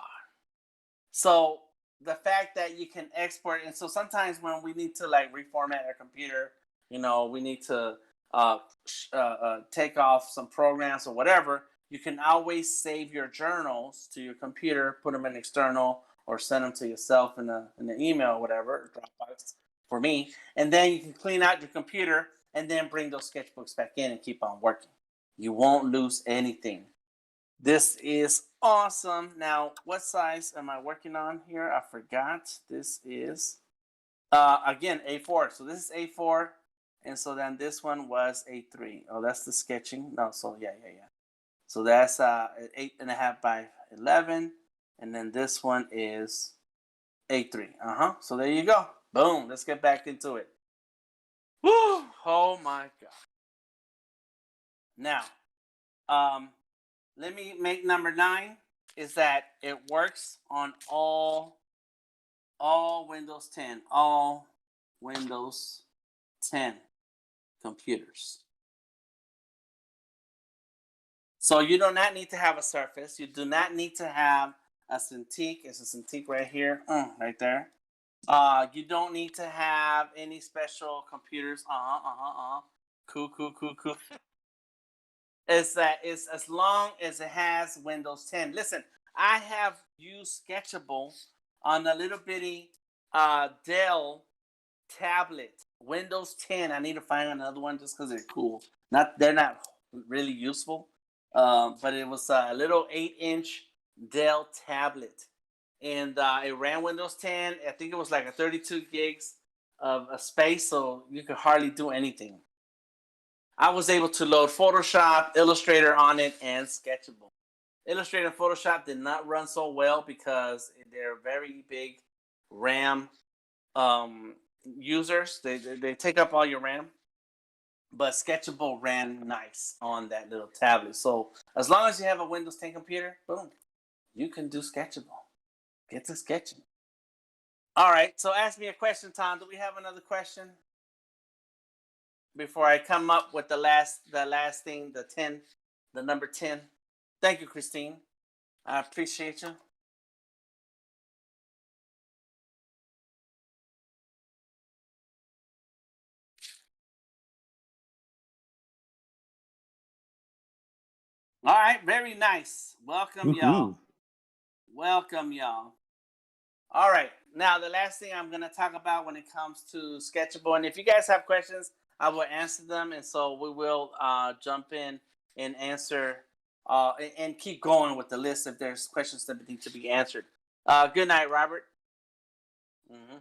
So the fact that you can export, and so sometimes when we need to like reformat our computer, we need to take off some programs or whatever, you can always save your journals to your computer, put them in external, or send them to yourself in an email or whatever, Dropbox for me, and then you can clean out your computer and then bring those sketchbooks back in and keep on working. You won't lose anything. This is awesome. Now, what size am I working on here? I forgot. This is again A4. So this is A4. And so then this one was A3. Oh, that's the sketching. No, so yeah. So that's 8.5 by 11, and then this one is A3. So there you go. Boom. Let's get back into it. Woo! Oh my God. Now, let me make number 9. is that it works on all Windows 10, all Windows 10 computers. So you do not need to have a Surface. You do not need to have a Cintiq. It's a Cintiq right here, right there. You don't need to have any special computers. Cool. It's that it's as long as it has Windows 10. Listen, I have used Sketchable on a little bitty Dell tablet, Windows 10. I need to find another one just because they're cool. They're not really useful, but it was a little 8-inch Dell tablet, and it ran Windows 10. I think it was like a 32 gigs of space, so you could hardly do anything. I was able to load Photoshop, Illustrator on it, and Sketchable. Illustrator and Photoshop did not run so well because they're very big RAM users. They take up all your RAM. But Sketchable ran nice on that little tablet. So as long as you have a Windows 10 computer, boom, you can do Sketchable. Get to sketching. All right, so ask me a question, Tom. Do we have another question? Before I come up with the last thing, the number 10. Thank you, Christine. I appreciate you. All right, very nice. Welcome, y'all. Welcome, y'all. All right, now the last thing I'm going to talk about when it comes to Sketchable, and if you guys have questions, I will answer them, and so we will jump in and answer and keep going with the list if there's questions that need to be answered. Good night, Robert. Mm-hmm.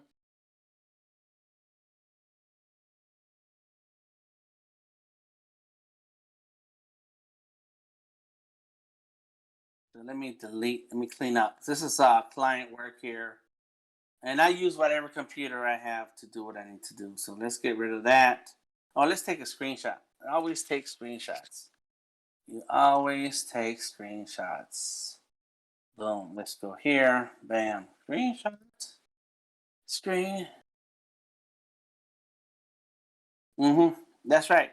So let me clean up. This is client work here. And I use whatever computer I have to do what I need to do. So let's get rid of that. Oh, let's take a screenshot. I always take screenshots. You always take screenshots. Boom. Let's go here. Bam. Screenshot. Screen. That's right.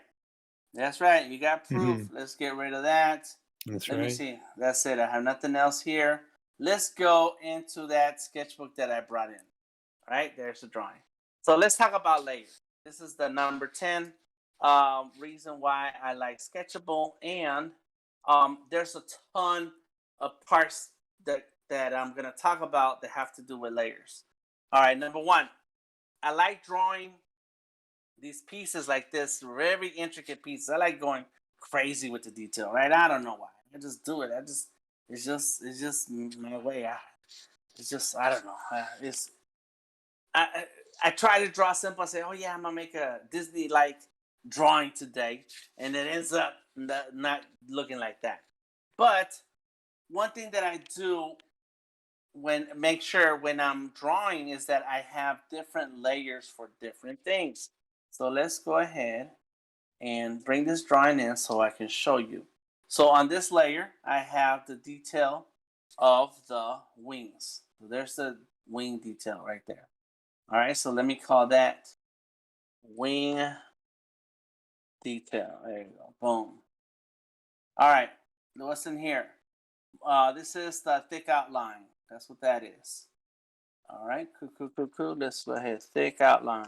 That's right. You got proof. Let's get rid of that. That's Let right. me see. That's it. I have nothing else here. Let's go into that sketchbook that I brought in. All right, there's the drawing. So let's talk about layers. This is the number 10 reason why I like Sketchable. And there's a ton of parts that I'm going to talk about that have to do with layers. All right, number 1, I like drawing these pieces like this, very intricate pieces. I like going crazy with the detail, right? I don't know why. I just do it. It's just my way. I don't know. I try to draw simple. I say, oh yeah, I'm gonna make a Disney-like drawing today, and it ends up not looking like that. But one thing that I do make sure when I'm drawing is that I have different layers for different things. So let's go ahead and bring this drawing in so I can show you. So on this layer, I have the detail of the wings. So there's the wing detail right there. All right, so let me call that wing detail. There you go. Boom. All right, what's in here? This is the thick outline. That's what that is. All right, cool. Let's go ahead. Thick outline.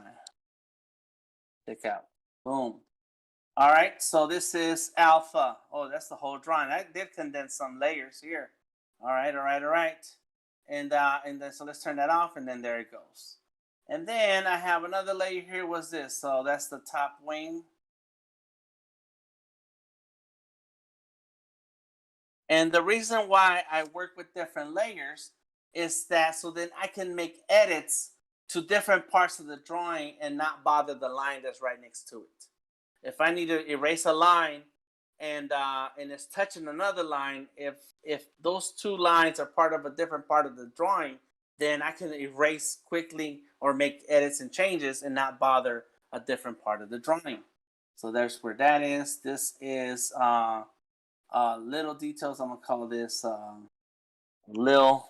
Thick out. Boom. All right, so this is alpha. Oh, that's the whole drawing. I did condense some layers here. All right. And then so let's turn that off, and then there it goes. And then I have another layer here. What's this? So that's the top wing. And the reason why I work with different layers is that so then I can make edits to different parts of the drawing and not bother the line that's right next to it. If I need to erase a line and it's touching another line, if those two lines are part of a different part of the drawing, then I can erase quickly or make edits and changes and not bother a different part of the drawing. So there's where that is. This is little details. I'm gonna call this Little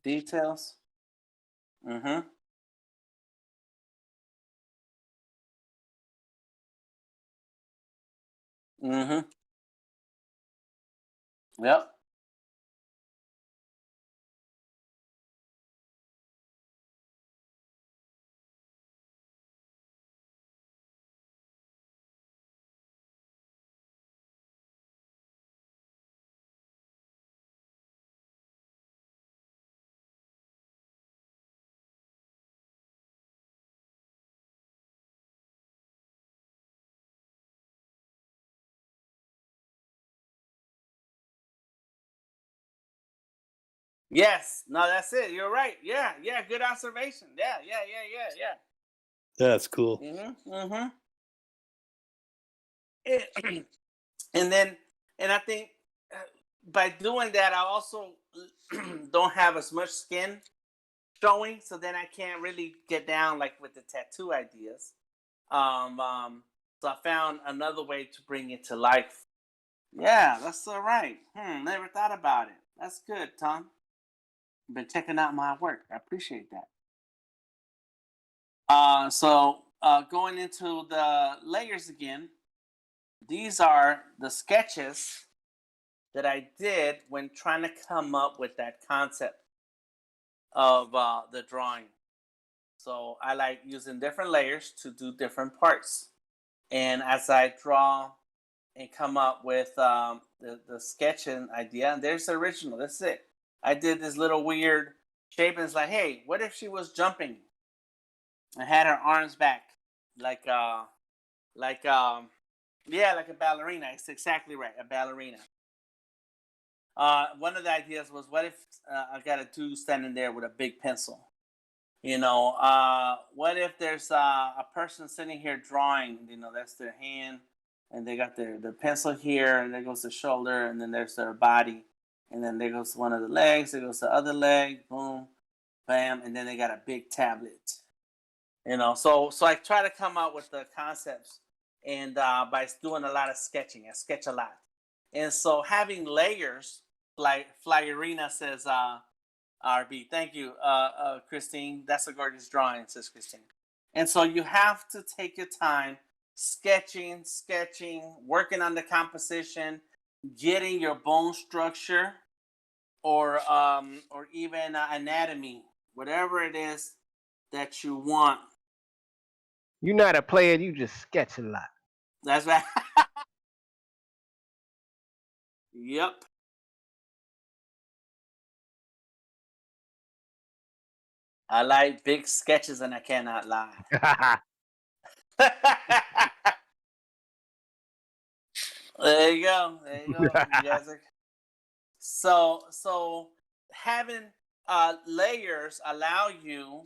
details. Mm-hmm. Mm-hmm. Yep. Yes. No, that's it. You're right. Yeah. Yeah. Good observation. Yeah. Yeah. Yeah. Yeah. That's cool. Yeah. Mm-hmm. Mm-hmm. And then, and I think by doing that, I also don't have as much skin showing, so then I can't really get down like with the tattoo ideas. So I found another way to bring it to life. Yeah, that's all right. Never thought about it. That's good, Tom. Been checking out my work. I appreciate that. So going into the layers again, these are the sketches that I did when trying to come up with that concept of the drawing. So I like using different layers to do different parts. And as I draw and come up with the sketching idea, and there's the original. That's it. I did this little weird shape, and it's like, hey, what if she was jumping and had her arms back, like like yeah, like a ballerina. It's exactly right, a ballerina. One of the ideas was, what if I got a dude standing there with a big pencil? What if there's a person sitting here drawing? That's their hand, and they got their pencil here, and there goes the shoulder, and then there's their body, and then there goes one of the legs, there goes the other leg, boom, bam, and then they got a big tablet. So I try to come up with the concepts, and by doing a lot of sketching, I sketch a lot, and so having layers, like Flyerina says, RB, thank you, Christine. That's a gorgeous drawing, says Christine. And so you have to take your time sketching, working on the composition, getting your bone structure, or even anatomy, whatever it is that you want. You're not a player. You just sketch a lot. That's right. Yep. I like big sketches, and I cannot lie. There you go. There you go. You guys are so having layers allow you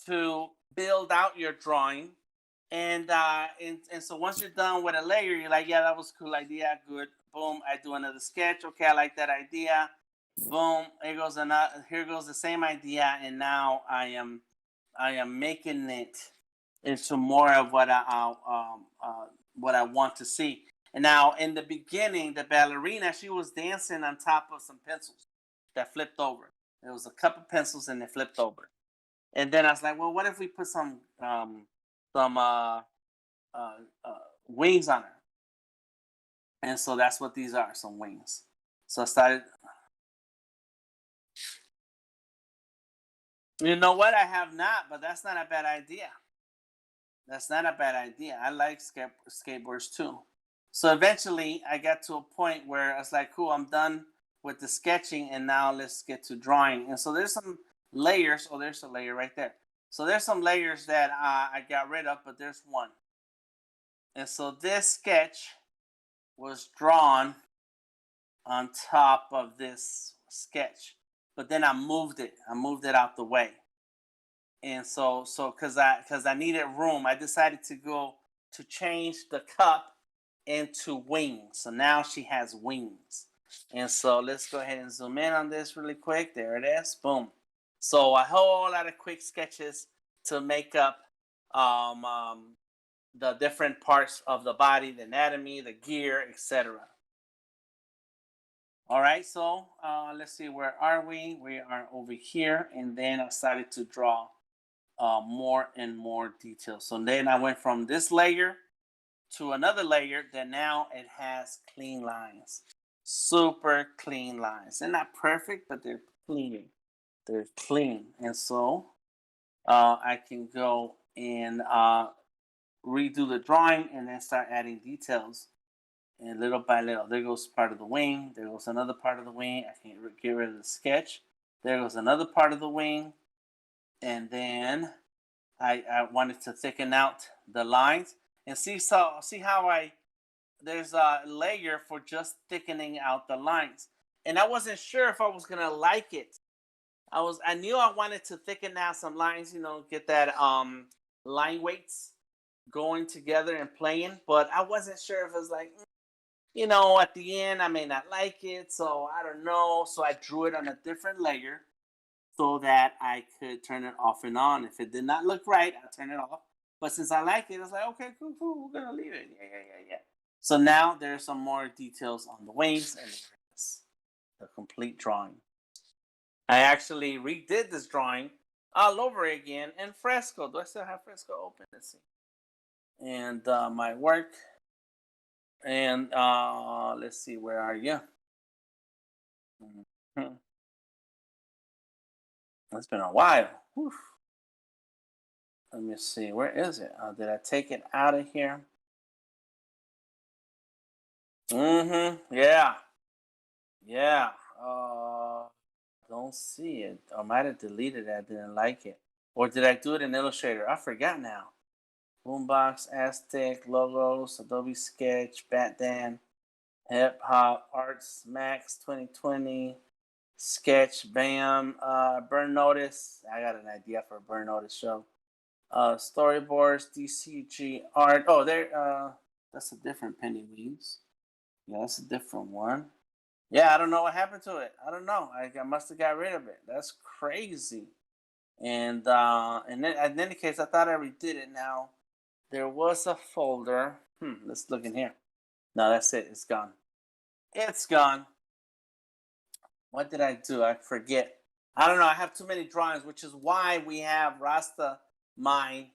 to build out your drawing, and so once you're done with a layer, you're like, yeah, that was a cool idea, good. Boom, I do another sketch. Okay, I like that idea. Boom, here goes another. Here goes the same idea, and now I am making it into more of what I want to see. And now, in the beginning, the ballerina, she was dancing on top of some pencils that flipped over. There was a couple pencils, and they flipped over. And then I was like, well, what if we put some uh, wings on her? And so that's what these are, some wings. So I started. You know what? I have not, but that's not a bad idea. That's not a bad idea. I like skateboards too. So eventually, I got to a point where I was like, cool, I'm done with the sketching, and now let's get to drawing. And so there's some layers. Oh, there's a layer right there. So there's some layers that I got rid of, but there's one. And so this sketch was drawn on top of this sketch, but then I moved it. I moved it out the way. And so because I needed room, I decided to go to change the cup into wings. So now she has wings. And so let's go ahead and zoom in on this really quick. There it is. Boom. So a whole lot of quick sketches to make up the different parts of the body, the anatomy, the gear, etc. All right, so let's see, where are we? We are over here, and then I started to draw more and more details. So then I went from this layer to another layer that now it has clean lines, super clean lines. They're not perfect, but they're clean. They're clean, and so I can go and redo the drawing and then start adding details. And little by little, there goes part of the wing. There goes another part of the wing. I can get rid of the sketch. There goes another part of the wing. And then I wanted to thicken out the lines. And see how there's a layer for just thickening out the lines. And I wasn't sure if I was gonna like it. I knew I wanted to thicken out some lines, get that line weights going together and playing, but I wasn't sure if it was like, at the end I may not like it, so I don't know. So I drew it on a different layer so that I could turn it off and on. If it did not look right, I'll turn it off. But since I like it, I was like, okay, cool, we're gonna leave it. Yeah. So now there's some more details on the wings, and there's the complete drawing. I actually redid this drawing all over again in Fresco. Do I still have Fresco open? Let's see. And my work. And let's see, where are you? Mm-hmm. It's been a while. Whew. Let me see, where is it? Did I take it out of here? Yeah. Don't see it. I might have deleted it. I didn't like it. Or did I do it in Illustrator? I forgot now. Boombox, Aztec, logos, Adobe Sketch, Batdan, Hip Hop, Arts Max 2020, Sketch, Bam, Burn Notice. I got an idea for a Burn Notice show. Storyboards, DCG Art. Oh, there. That's a different Penny Weaves. Yeah, that's a different one. Yeah, I don't know what happened to it. I don't know. I must have got rid of it. That's crazy. And then in any case, I thought I redid it. Now there was a folder. Let's look in here. No, that's it. It's gone. It's gone. What did I do? I forget. I don't know. I have too many drawings, which is why we have Rasta Mind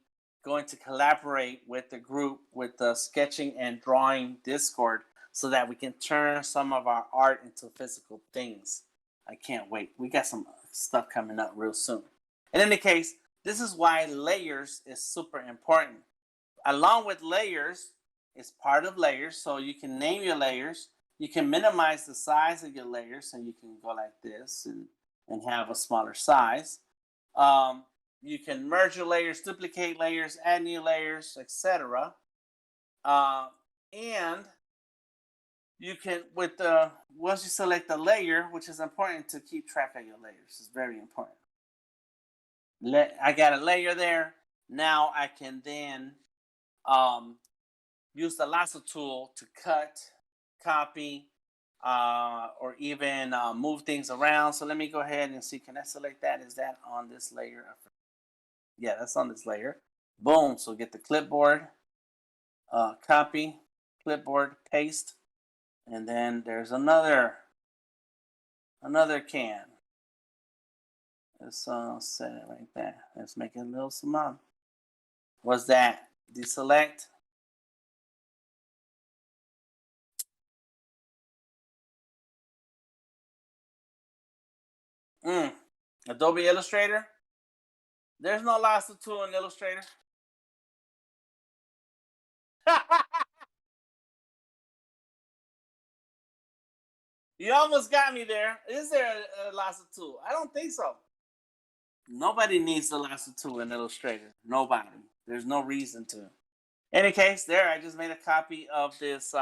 going to collaborate with the group with the sketching and drawing Discord so that we can turn some of our art into physical things. I can't wait. We got some stuff coming up real soon. In any case, this is why layers is super important. Along with layers, it's part of layers, so you can name your layers. You can minimize the size of your layers, so you can go like this and have a smaller size. You can merge your layers, duplicate layers, add new layers, etc. And you can, once you select the layer, which is important to keep track of your layers, it's very important. I got a layer there. Now I can then use the lasso tool to cut, copy, or even move things around. So let me go ahead and see, can I select that? Is that on this layer? Yeah, that's on this layer. Boom, so get the clipboard, copy, clipboard, paste, and then there's another can. Let's set it right there. Let's make it a little small. What's that? Deselect. Adobe Illustrator. There's no lasso tool in Illustrator. You almost got me there. Is there a lasso tool? I don't think so. Nobody needs the lasso tool in Illustrator. Nobody. There's no reason to. Any case, there I just made a copy of this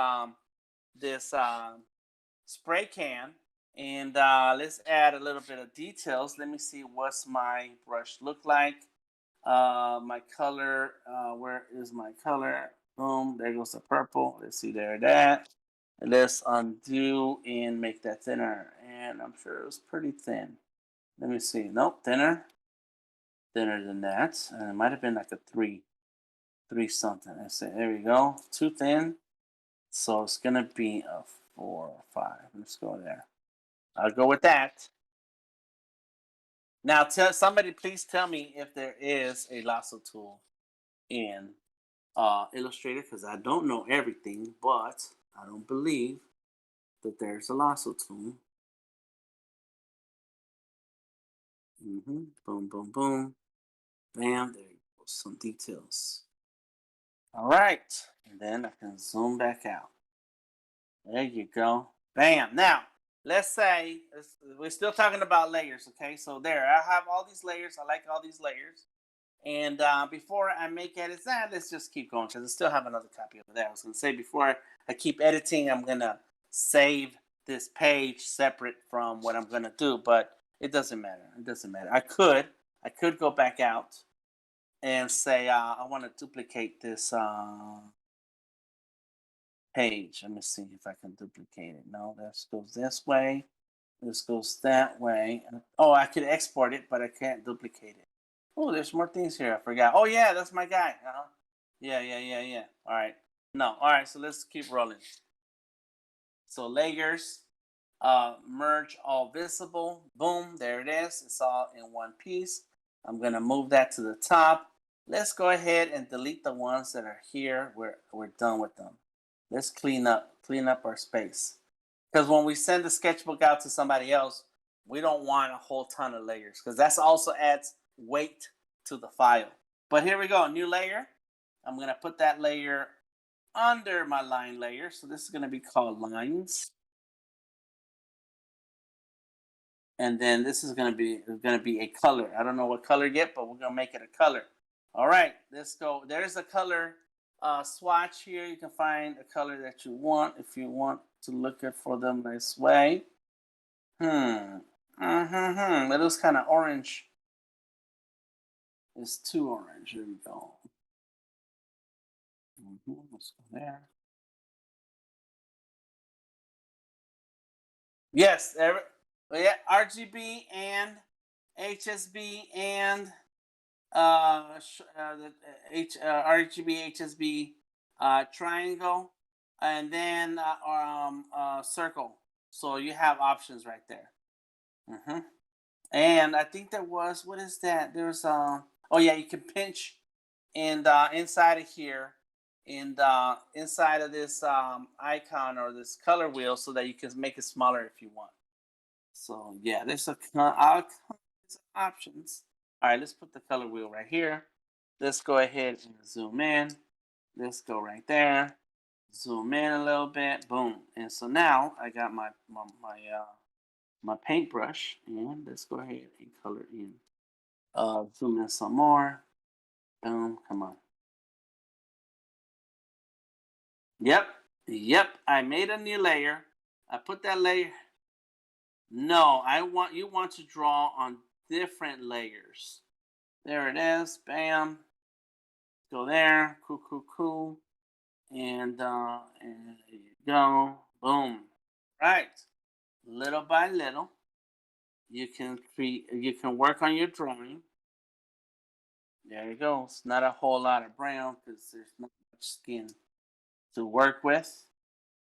spray can, and let's add a little bit of details. Let me see what's my brush look like. My color. Where is my color? Boom. There goes the purple. Let's see that. Let's undo and make that thinner. And I'm sure it was pretty thin. Let me see. Nope, thinner than that. And it might have been like a 3 something. Let's see. There we go. Too thin. So it's gonna be a 4 or 5. Let's go there. I'll go with that. Now, somebody please tell me if there is a lasso tool in Illustrator, because I don't know everything, but I don't believe that there's a lasso tool. Boom, boom, boom. Bam, there you go. Some details. All right. And then I can zoom back out. There you go. Bam. Now, let's say we're still talking about layers, okay? So there, I have all these layers. I like all these layers. And before I make edits, let's just keep going because I still have another copy over there. I was going to say before I keep editing, I'm going to save this page separate from what I'm going to do, but it doesn't matter. It doesn't matter. I could go back out and say I want to duplicate this page. Let me see if I can duplicate it. No, this goes this way. This goes that way. Oh, I could export it, but I can't duplicate it. Oh, there's more things here. I forgot. Oh, yeah, that's my guy. Yeah. All right. No. All right, so let's keep rolling. So layers, merge all visible. Boom, there it is. It's all in one piece. I'm going to move that to the top. Let's go ahead and delete the ones that are here. We're done with them. Let's clean up our space. Because when we send the sketchbook out to somebody else, we don't want a whole ton of layers because that also adds weight to the file. But here we go, new layer. I'm going to put that layer under my line layer. So this is going to be called lines. And then this is going to be a color. I don't know what color yet, but we're going to make it a color. All right, let's go. There's a color swatch here. You can find a color that you want if you want to look at for them this way. It looks kind of orange. It's too orange. Here we go. Let's go there. Yes, yeah, RGB and HSB and RGB HSB triangle and then circle. So you have options right there. And I think there was, what is that? There's oh yeah, you can pinch and inside of here and inside of this icon or this color wheel so that you can make it smaller if you want. So yeah, there's options. All right, let's put the color wheel right here. Let's go ahead and zoom in. Let's go right there. Zoom in a little bit. Boom. And so now I got my paintbrush, and let's go ahead and color in. Zoom in some more. Boom. Come on. Yep. I made a new layer. I put that layer. No, you want to draw on different layers. There it is. Bam. Go there. Cool. And there you go. Boom. Right. Little by little, you can work on your drawing. There you go. It's not a whole lot of brown because there's not much skin to work with.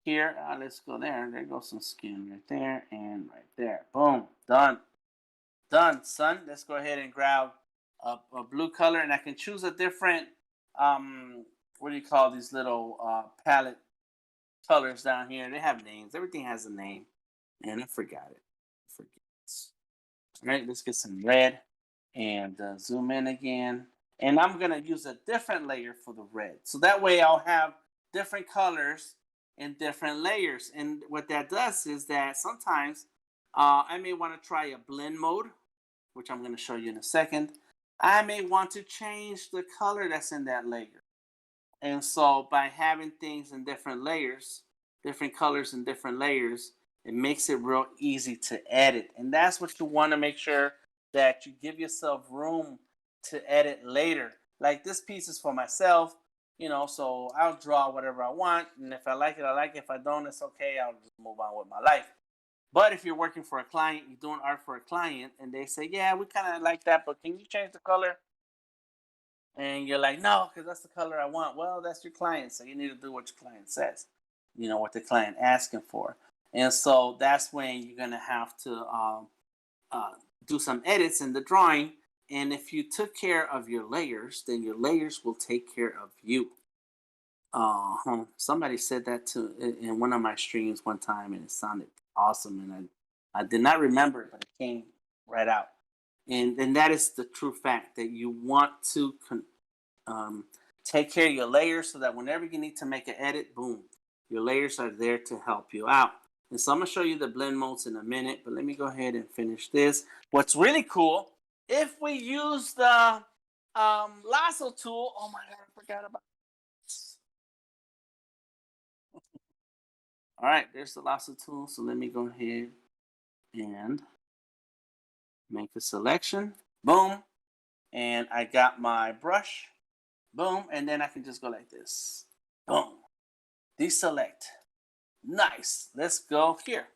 Here, let's go there. There goes some skin right there and right there. Boom. Done, son. Let's go ahead and grab a blue color, and I can choose a different what do you call these little palette colors down here? They have names. Everything has a name, and I forgot it. All right, let's get some red and zoom in again. And I'm gonna use a different layer for the red, so that way I'll have different colors in different layers. And what that does is that sometimes I may want to try a blend mode, which I'm going to show you in a second. I may want to change the color that's in that layer. And so by having things in different layers, different colors in different layers, it makes it real easy to edit. And that's what you want to make sure that you give yourself room to edit later. Like this piece is for myself, so I'll draw whatever I want. And if I like it, I like it. If I don't, it's okay. I'll just move on with my life. But if you're working for a client, you're doing art for a client, and they say, yeah, we kind of like that, but can you change the color? And you're like, no, because that's the color I want. Well, that's your client, so you need to do what your client says, what the client asking for. And so that's when you're gonna have to do some edits in the drawing. And if you took care of your layers, then your layers will take care of you. Somebody said that in one of my streams one time, and it sounded awesome. And I did not remember it, but it came right out. And that is the true fact, that you want to take care of your layers so that whenever you need to make an edit, boom, your layers are there to help you out. And so I'm gonna show you the blend modes in a minute, but let me go ahead and finish this. What's really cool, if we use the lasso tool, oh my God, I forgot about this. All right, there's the lasso tool. So let me go ahead and make a selection, boom. And I got my brush, boom. And then I can just go like this, boom, deselect. Nice. Let's go here.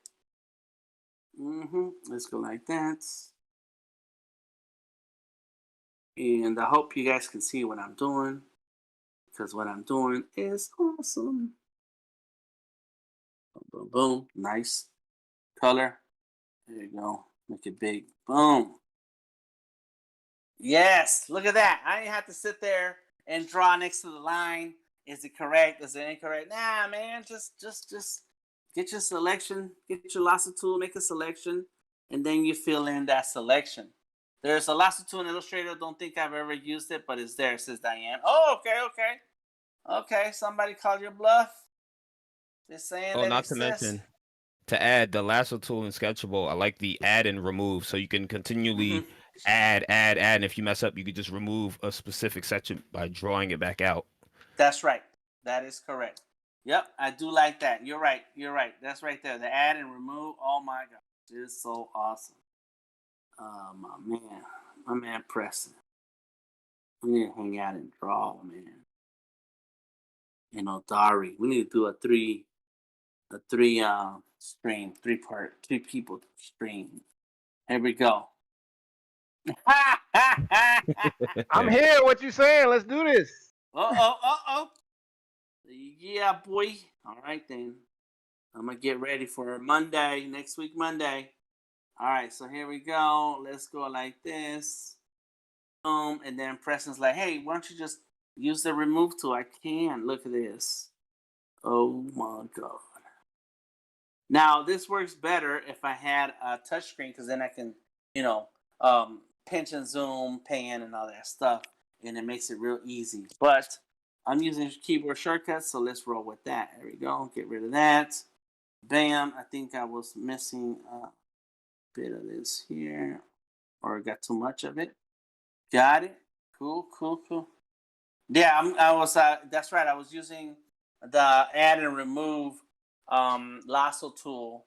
Let's go like that. And I hope you guys can see what I'm doing, because what I'm doing is awesome. Boom, boom, boom. Nice. Color. There you go. Make it big. Boom. Yes. Look at that. I didn't have to sit there and draw next to the line. Is it correct? Is it incorrect? Nah, man. Just get your selection. Get your lasso tool. Make a selection, and then you fill in that selection. There's a lasso tool in Illustrator. Don't think I've ever used it, but it's there, says Diane. Oh, okay. Somebody called your bluff. They're saying that not it to exists. mention, to add the lasso tool in Sketchable, I like the add and remove, so you can continually add, and if you mess up, you could just remove a specific section by drawing it back out. That's right. That is correct. Yep, I do like that. You're right. That's right there. The add and remove. Oh my God, it's so awesome. My man Preston. We need to hang out and draw, man. You know, Dari. We need to do a three stream, 3-part, 3 people stream. Here we go. I'm here. What you saying? Let's do this. Uh-oh. Yeah, boy. All right, then. I'm going to get ready for Monday, next week, Monday. All right, so here we go. Let's go like this. And then Preston's like, hey, why don't you just use the remove tool? I can. Look at this. Oh, my God. Now, this works better if I had a touchscreen, because then I can, pinch and zoom, pan, and all that stuff, and it makes it real easy. But I'm using keyboard shortcuts, so let's roll with that. There we go. Get rid of that. Bam. I think I was missing a bit of this here, or got too much of it. Got it. Cool. Yeah, I was. That's right. I was using the add and remove lasso tool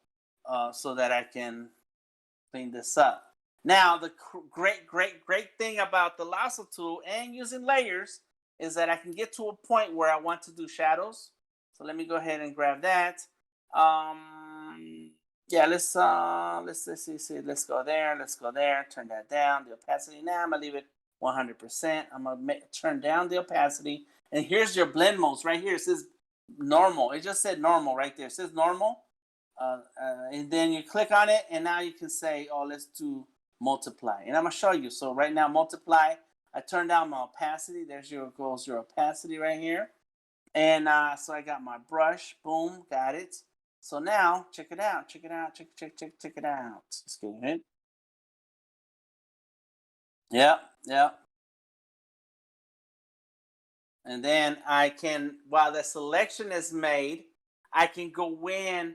so that I can clean this up. Now, the great thing about the lasso tool and using layers is that I can get to a point where I want to do shadows. So let me go ahead and grab that. Yeah, let's see. Let's go there. Turn that down. The opacity. Now I'm gonna leave it 100%. I'm gonna turn down the opacity. And here's your blend modes right here. It says normal. It just said normal right there. It says normal. And then you click on it, and now you can say, oh, let's do multiply. And I'm gonna show you. So right now, multiply. I turn down my opacity. There's your opacity right here. And so I got my brush. Boom, got it. So now check it out. Check it out. Let's go ahead. Yep. And then I can, while the selection is made, I can go in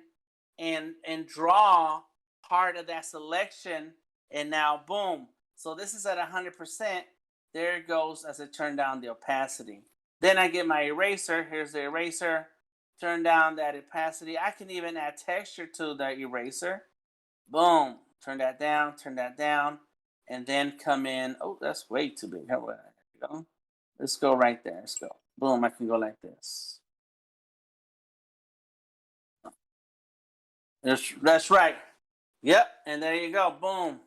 and draw part of that selection, and now boom. So this is at 100%. There it goes as I turn down the opacity. Then I get my eraser. Here's the eraser. Turn down that opacity. I can even add texture to the eraser. Boom. Turn that down. And then come in. Oh, that's way too big. There we go. Let's go right there. Let's go. Boom. I can go like this. That's right. Yep. And there you go. Boom.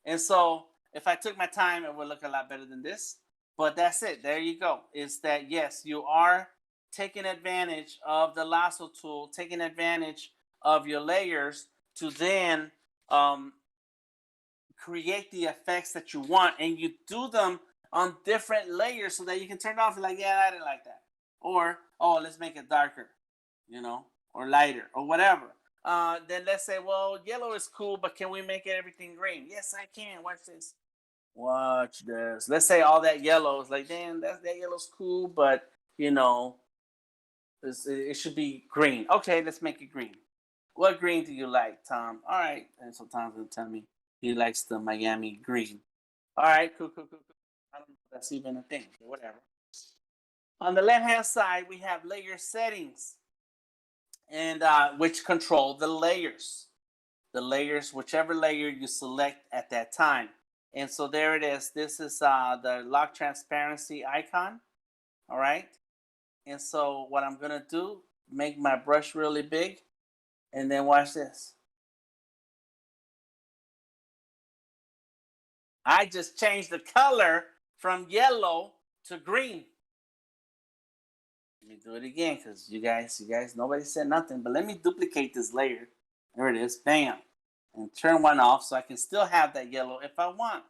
And so if I took my time, it would look a lot better than this. But that's it. There you go. It's that, yes, you are taking advantage of the lasso tool, taking advantage of your layers to then create the effects that you want, and you do them on different layers so that you can turn it off and like, yeah, I didn't like that. Or, oh, let's make it darker, or lighter, or whatever. Then let's say, well, yellow is cool, but can we make it everything green? Yes, I can. Watch this. Watch this. Let's say all that yellow is like, damn, that yellow's cool, but it should be green. Okay, let's make it green. What green do you like, Tom? All right. And so Tom's gonna tell me he likes the Miami green. All right, cool. I don't know if that's even a thing, but whatever. On the left-hand side, we have layer settings, and which control the layers. The layers, whichever layer you select at that time. And so there it is. This is the lock transparency icon. All right. And so what I'm gonna do, make my brush really big, and then watch this. I just changed the color from yellow to green. Let me do it again, because you guys, nobody said nothing, but let me duplicate this layer. There it is, bam. And turn one off so I can still have that yellow if I want.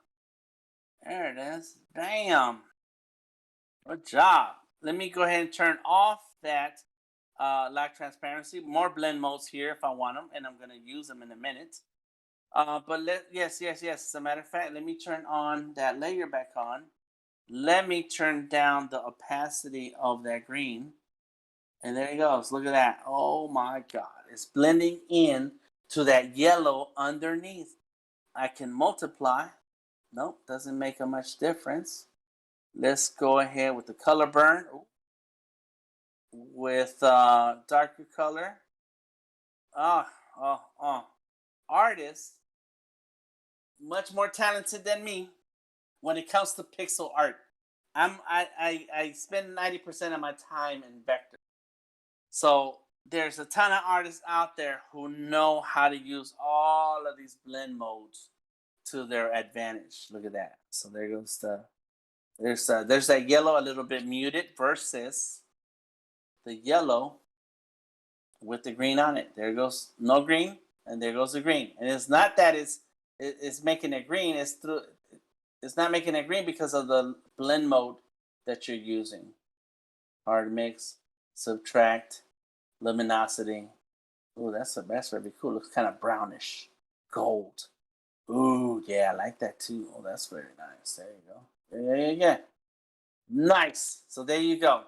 There it is, bam. Good job. Let me go ahead and turn off that lock transparency. More blend modes here if I want them, and I'm gonna use them in a minute. But yes. As a matter of fact, let me turn on that layer back on. Let me turn down the opacity of that green. And there it goes. Look at that. Oh my God. It's blending in to that yellow underneath. I can multiply. Nope, doesn't make a much difference. Let's go ahead with the color burn. With darker color. Artists, much more talented than me when it comes to pixel art. I spend 90% of my time in vector. So there's a ton of artists out there who know how to use all of these blend modes to their advantage. Look at that. So there goes there's that yellow a little bit muted versus the yellow with the green on it. There goes no green, and there goes the green. And it's not that it's making it green. It's not making it green because of the blend mode that you're using. Hard mix, subtract, luminosity. Ooh, that's very cool. Looks kind of brownish, gold. Ooh, yeah, I like that too. Oh, that's very nice. There you go. Yeah. Nice. So there you go.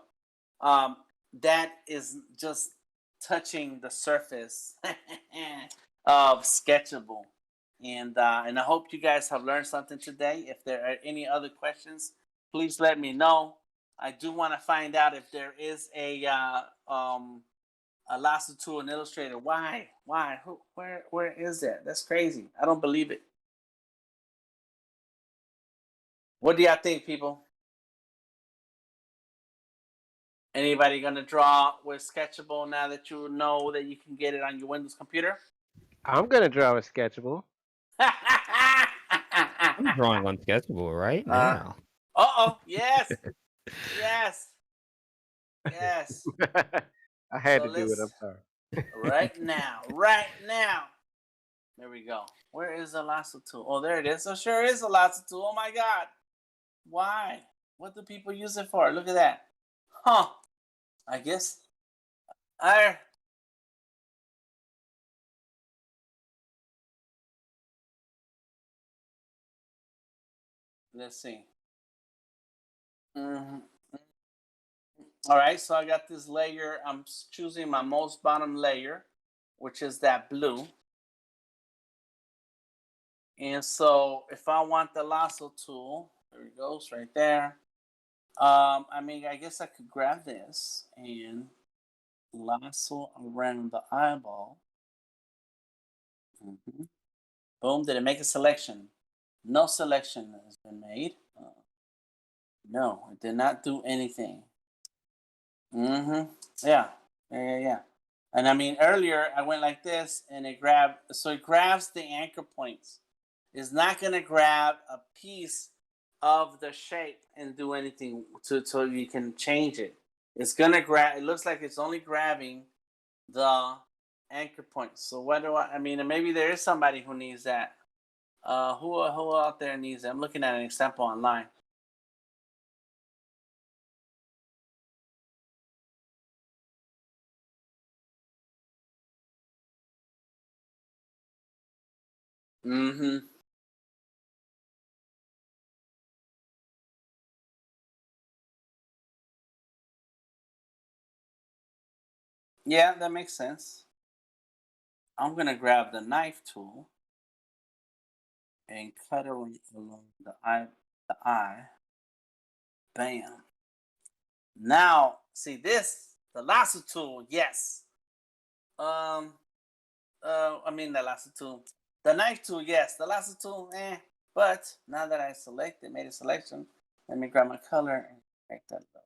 That is just touching the surface of Sketchable. And I hope you guys have learned something today. If there are any other questions, please let me know. I do want to find out if there is a lasso tool in Illustrator. Why? Where is that? That's crazy. I don't believe it. What do y'all think, people? Anybody gonna draw with Sketchable now that you know that you can get it on your Windows computer? I'm gonna draw with Sketchable. I'm drawing on Sketchable right now. Yes. I had to do it. I'm sorry. Right now. There we go. Where is the lasso tool? Oh, there it is. So sure is a lasso tool. Oh my God. Why? What do people use it for? Look at that. Huh. I guess. Let's see. All right, so I got this layer. I'm choosing my most bottom layer, which is that blue. And so if I want the lasso tool, there it goes right there. I guess I could grab this and lasso around the eyeball. Boom, did it make a selection? No selection has been made. No, it did not do anything. Yeah. And earlier I went like this and it grabs the anchor points. It's not gonna grab a piece of the shape and do anything so you can change it. It's gonna grab, it looks like it's only grabbing the Anchor point. So what do I mean, and maybe there is somebody who needs that. Who out there needs it? I'm looking at an example online. Mm-hmm. Yeah, that makes sense. I'm gonna grab the knife tool and cut along the eye. The eye. Bam. Now, see this, the lasso tool. Yes. Um. I mean the lasso tool. The knife tool. Yes. The lasso tool. But now that I made a selection. Let me grab my color and make that look.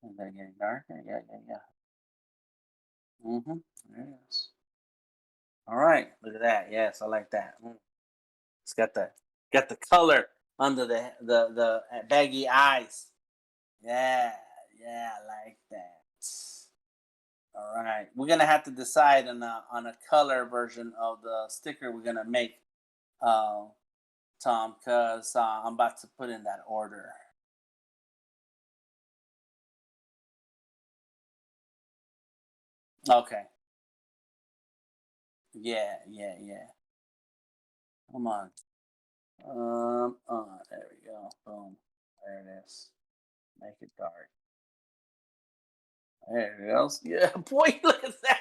And they're getting darker. Yeah. Mm-hmm. There it is. All right. Look at that. Yes, I like that. It's got the color under the baggy eyes. Yeah, I like that. All right, we're gonna have to decide on a color version of the sticker we're gonna make, uh, Tom, because I'm about to put in that order. Okay. Yeah. Come on. There we go. Boom. There it is. Make it dark. There it goes. Yeah, boy, look at that.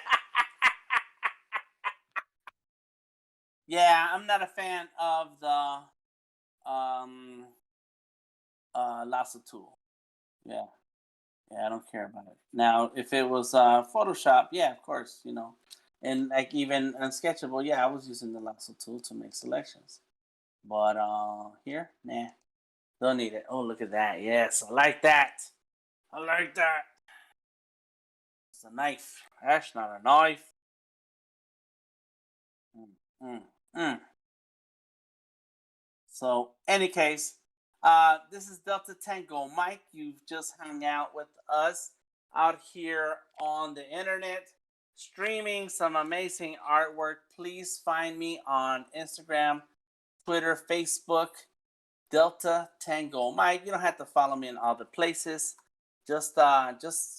Yeah, I'm not a fan of the um lasso tool. Yeah. I don't care about it. Now, if it was Photoshop, yeah, of course, and like even on Sketchable, yeah, I was using the lasso tool to make selections. But here, nah, don't need it. Oh, look at that. Yes, I like that. I like that. It's a knife. That's not a knife. Mm, mm. So, any case, this is Delta Tango Mike. You've just hung out with us out here on the internet, streaming some amazing artwork. Please find me on Instagram, Twitter, Facebook, Delta Tango Mike. You don't have to follow me in all the places. Just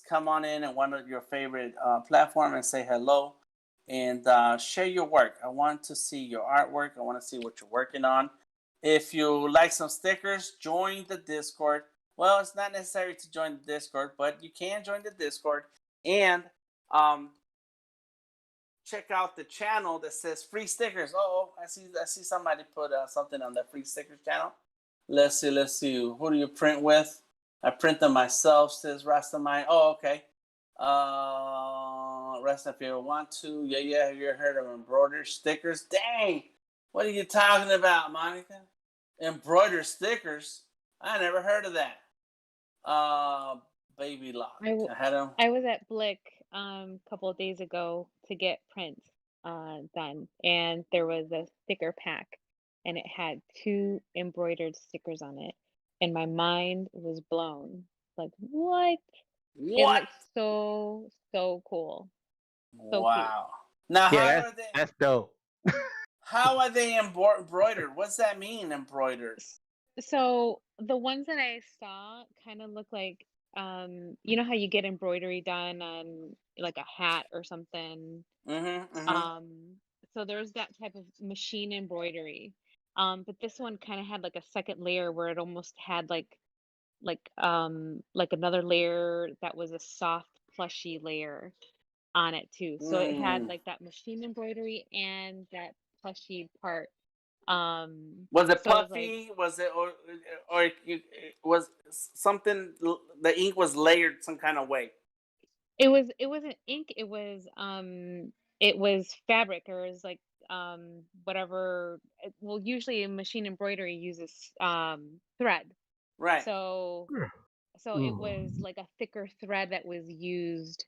come on in one of your favorite platform and say hello and share your work. I want to see your artwork. I want to see what you're working on. If you like some stickers, join the Discord. Well, it's not necessary to join the Discord, but you can join the Discord and check out the channel that says free stickers. Oh, I see somebody put something on the free stickers channel. Let's see. Who do you print with? I print them myself, says Rastamine. Oh, okay. Rest if you want to. Yeah, have you heard of embroidered stickers? Dang! What are you talking about, Monica? Embroidered stickers? I never heard of that. Baby lock. I had them. I was at Blick a couple of days ago to get prints done, and there was a sticker pack, and it had 2 embroidered stickers on it, and my mind was blown. Like, what? It What? looks so cool. So cute. Wow. Now, Yeah, that's dope. how are they embroidered? What's that mean, embroidered? So the ones that I saw kind of look like you know how you get embroidery done on like a hat or something. So there's that type of machine embroidery. But this one kind of had like a second layer where it almost had like another layer that was a soft plushy layer on it too. So it had like that machine embroidery and that plushy part. Was it So it was like puffy? Was it or was something? The ink was layered some kind of way. it wasn't ink, it was fabric, or it was like whatever well, usually machine embroidery uses thread. Right. So it was like a thicker thread that was used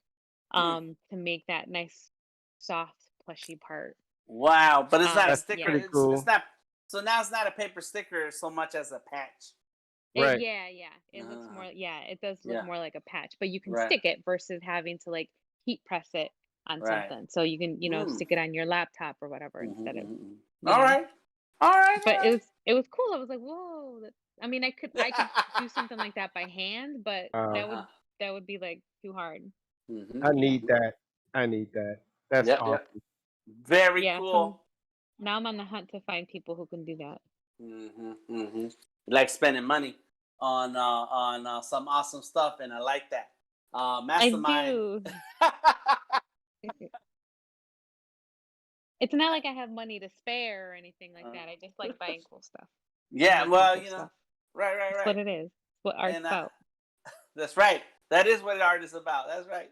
to make that nice soft plushy part. Wow, but it's not a That's sticker. pretty Yeah. cool. It's not. So now it's not a paper sticker so much as a patch. Right. Yeah, it looks more, yeah, it does look Yeah. more like a patch, but you can Right. stick it versus having to like heat press it on Right. something, so you can, stick it on your laptop or whatever instead of, you All know. right. All right. All But right. it was cool. I was like, whoa. I mean, I could do something like that by hand, but Uh-huh. that would be like too hard. I Yeah. need that. I need that. That's Yep. Yep. awesome. Very Yeah. So cool. now I'm on the hunt to find people who can do that. Like spending money on some awesome stuff, and I like that. I Mastermind. do. It's not like I have money to spare or anything like that. I just like buying cool stuff and Yeah. making Well, cool stuff. right, right, That's right. what it is. It's what art's And about. that's right. That is what art is about. That's right.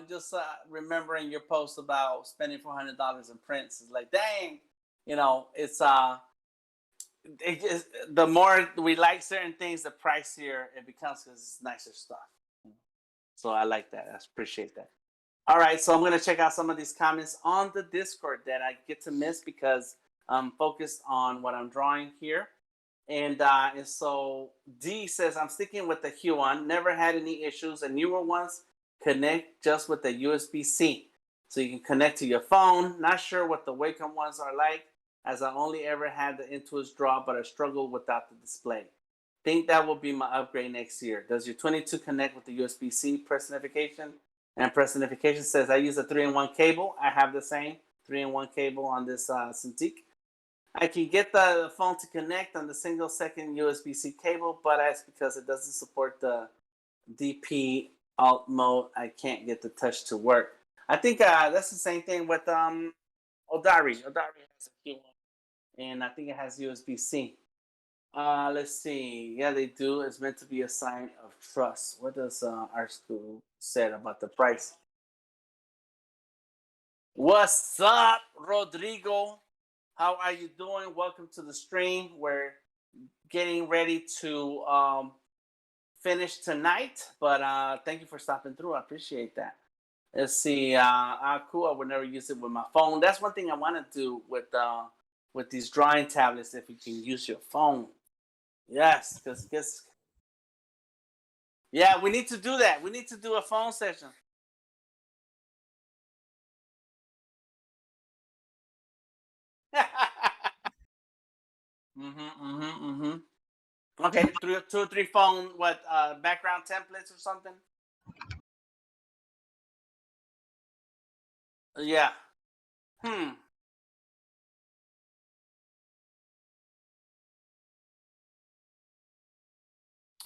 Just remembering your post about spending $400 in prints is like, dang, it's it just, the more we like certain things, the pricier it becomes because it's nicer stuff. So I like that. I appreciate that. All right, so I'm gonna check out some of these comments on the Discord that I get to miss because I'm focused on what I'm drawing here. And so D says, I'm sticking with the Huon. Never had any issues. And newer ones connect just with the USB-C. So you can connect to your phone. Not sure what the Wacom ones are like, as I only ever had the Intuos Draw, but I struggled without the display. Think that will be my upgrade next year. Does your 22 connect with the USB-C press notification? And press notification says, I use a 3-in-1 cable. I have the same 3-in-1 cable on this Cintiq. I can get the phone to connect on the single second USB-C cable, but that's because it doesn't support the DP alt mode. I can't get the touch to work. I think that's the same thing with Odari. Odari has a Q1, and I think it has USB-C. Let's see. Yeah, they do. It's meant to be a sign of trust. What does our school said about the price? What's up, Rodrigo? How are you doing? Welcome to the stream. We're getting ready to finish tonight, but thank you for stopping through. I appreciate that. Let's see. Cool. I would never use it with my phone. That's one thing I want to do with these drawing tablets. If you can use your phone, yes, because yeah, we need to do that. We need to do a phone session. Okay, two or three phone background templates or something. Yeah.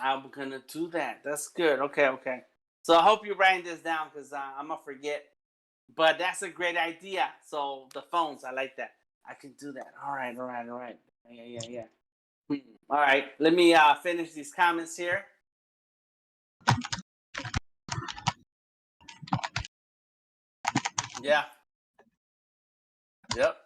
I'm gonna do that. That's good. Okay. So I hope you're writing this down because I'm gonna forget. But that's a great idea. So the phones, I like that. I can do that. All right. Yeah. All right. Let me finish these comments here. Yeah. Yep.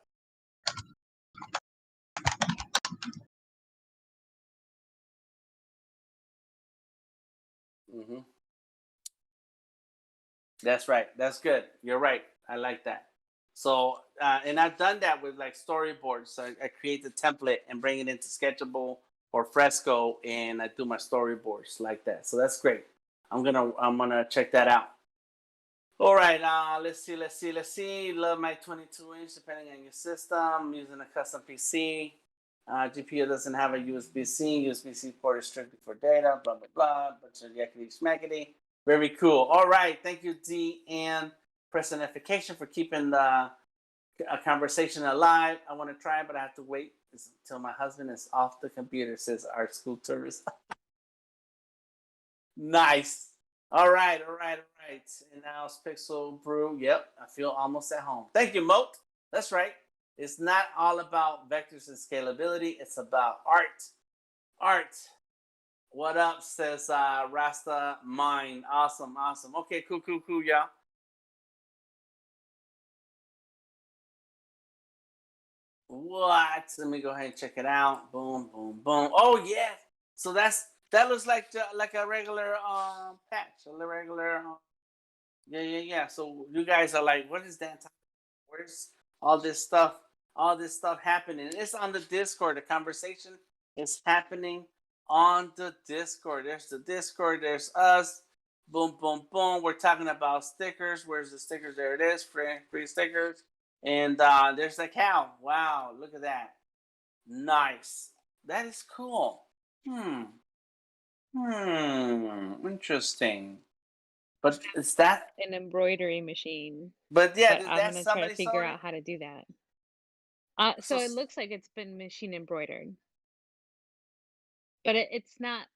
That's right. That's good. You're right. I like that. So, and I've done that with like storyboards. So I create the template and bring it into Sketchable or Fresco, and I do my storyboards like that. So that's great. I'm gonna check that out. All right. Let's see. Love my 22-inch, depending on your system. I'm using a custom PC. GPU doesn't have a USB-C. USB-C port is strictly for data. Blah blah blah. Bunch of yakety schmackety. Very cool. All right. Thank you, D, and press a notification for keeping the conversation alive. I want to try, but I have to wait until my husband is off the computer, says our school tourist. Nice. All right. And now it's Pixel Brew. Yep, I feel almost at home. Thank you, Moat. That's right. It's not all about vectors and scalability. It's about art. What up, says Rasta Mine. Awesome. Okay, cool, y'all. What? Let me go ahead and check it out. Boom. Oh yeah. So that looks like a regular patch, a regular. Yeah. So you guys are like, what is that? Where's all this stuff? All this stuff happening. It's on the Discord. The conversation is happening on the Discord. There's the Discord. There's us. Boom, boom, boom. We're talking about stickers. Where's the stickers? There it is. Free stickers. And there's the cow. Wow, look at that. Nice. That is cool. Interesting. But is that? An embroidery machine. But yeah, But I'm that's gonna try to somebody figure sold it. out how to do that. So So it looks like it's been machine embroidered, but it's not.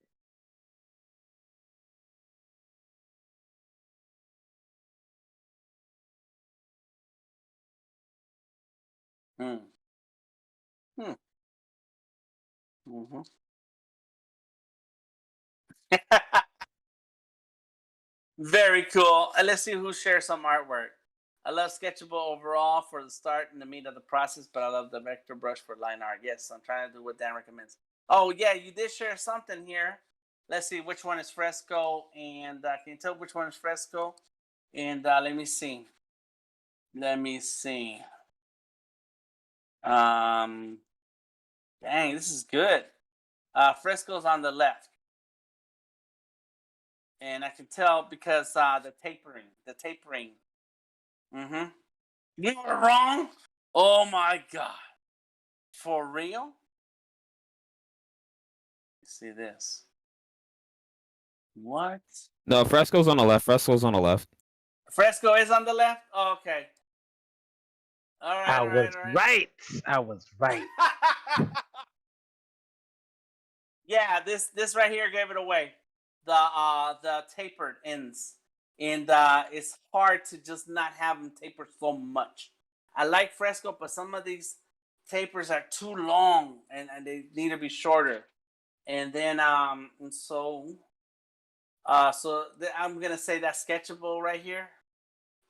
Hmm. Hmm. Mm-hmm. Very cool. Let's see who shares some artwork. I love Sketchable overall for the start and the meat of the process, but I love the vector brush for line art. Yes, I'm trying to do what Dan recommends. Oh, yeah, you did share something here. Let's see which one is fresco. And can you tell which one is fresco? And let me see. Let me see. Dang, this is good. Fresco's on the left. And I can tell because the tapering. Mm-hmm. You were wrong? Oh my God. For real? See this. What? No, Fresco's on the left. Fresco's on the left. Fresco is on the left? Oh, okay. All right, I all was right, all right. right. I was right. Yeah, this right here gave it away. The tapered ends. And it's hard to just not have them taper so much. I like Fresco, but some of these tapers are too long and they need to be shorter. And then and so I'm gonna say that Sketchable right here,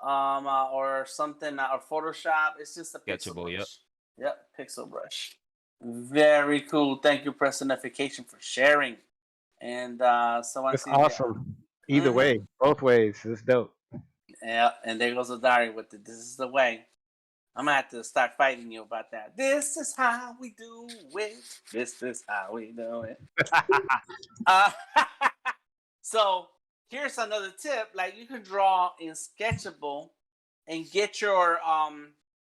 or something, or Photoshop. It's just a pixel Sketchable, yep. brush. Yep, pixel brush. Very cool. Thank you, Personification, for sharing. And someone It's sees awesome. Either Mhm. way, both ways, it's dope. Yeah, and there goes Adari with it. This is the way. I'm gonna have to start fighting you about that. This is how we do it. This is how we do it. Uh, so here's another tip. Like, you can draw in Sketchable and get your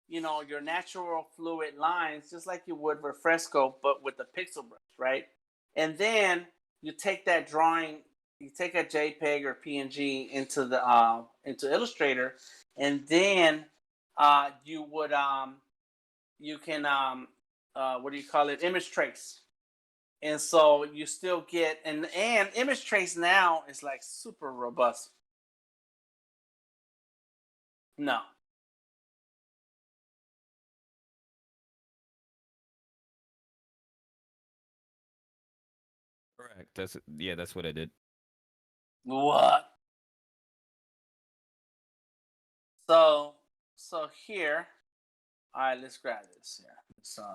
your natural fluid lines just like you would with Fresco, but with the pixel brush, right? And then you take that drawing, you take a JPEG or PNG into Illustrator, and then you would you can what do you call it? Image trace. And so you still get and image trace now is like super robust. No. Correct. That's what I did. What? So here, all right, let's grab this here.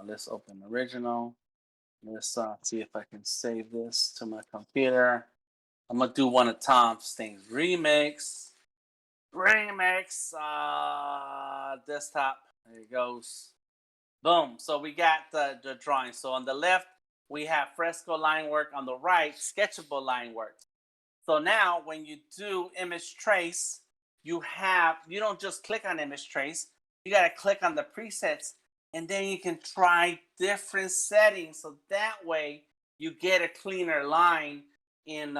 Let's open original. Let's see if I can save this to my computer. I'm gonna do one of Tom's things. Remix. Desktop. There it goes. Boom. So we got the drawing. So on the left, we have Fresco line work. On the right, Sketchable line work. So now when you do image trace, you don't just click on image trace. You got to click on the presets, and then you can try different settings. So that way you get a cleaner line in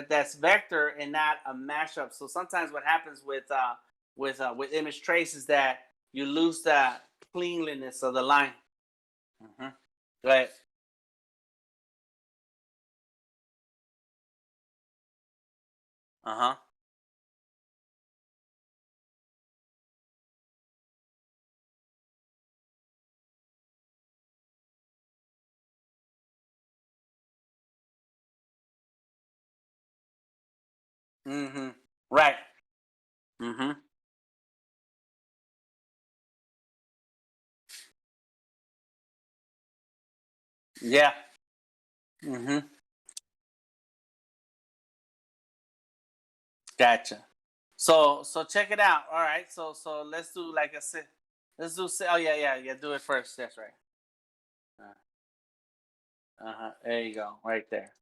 that's vector and not a mashup. So sometimes what happens with image trace is that you lose the cleanliness of the line. Mm-hmm. Go ahead. Uh-huh. Mm-hmm. Right. Mm-hmm. Yeah. Mm-hmm. Gotcha. So check it out. All right. So let's do like I said. Let's do. Oh yeah. Do it first. That's right. Uh huh. There you go. Right there.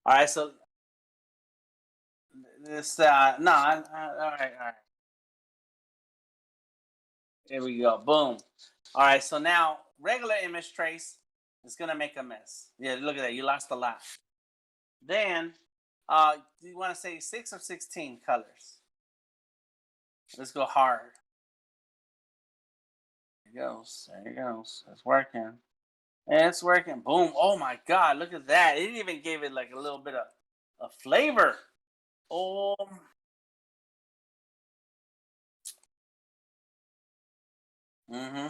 All right. So This no, all right, all right. Here we go. Boom. All right. So now regular image trace is gonna make a mess. Yeah, look at that. You lost a lot. Then, do you want to say 6 or 16 colors? Let's go hard. There it goes. There it goes. It's working. It's working. Boom. Oh my God. Look at that. It even gave it like a little bit of flavor. Oh. Mm-hmm.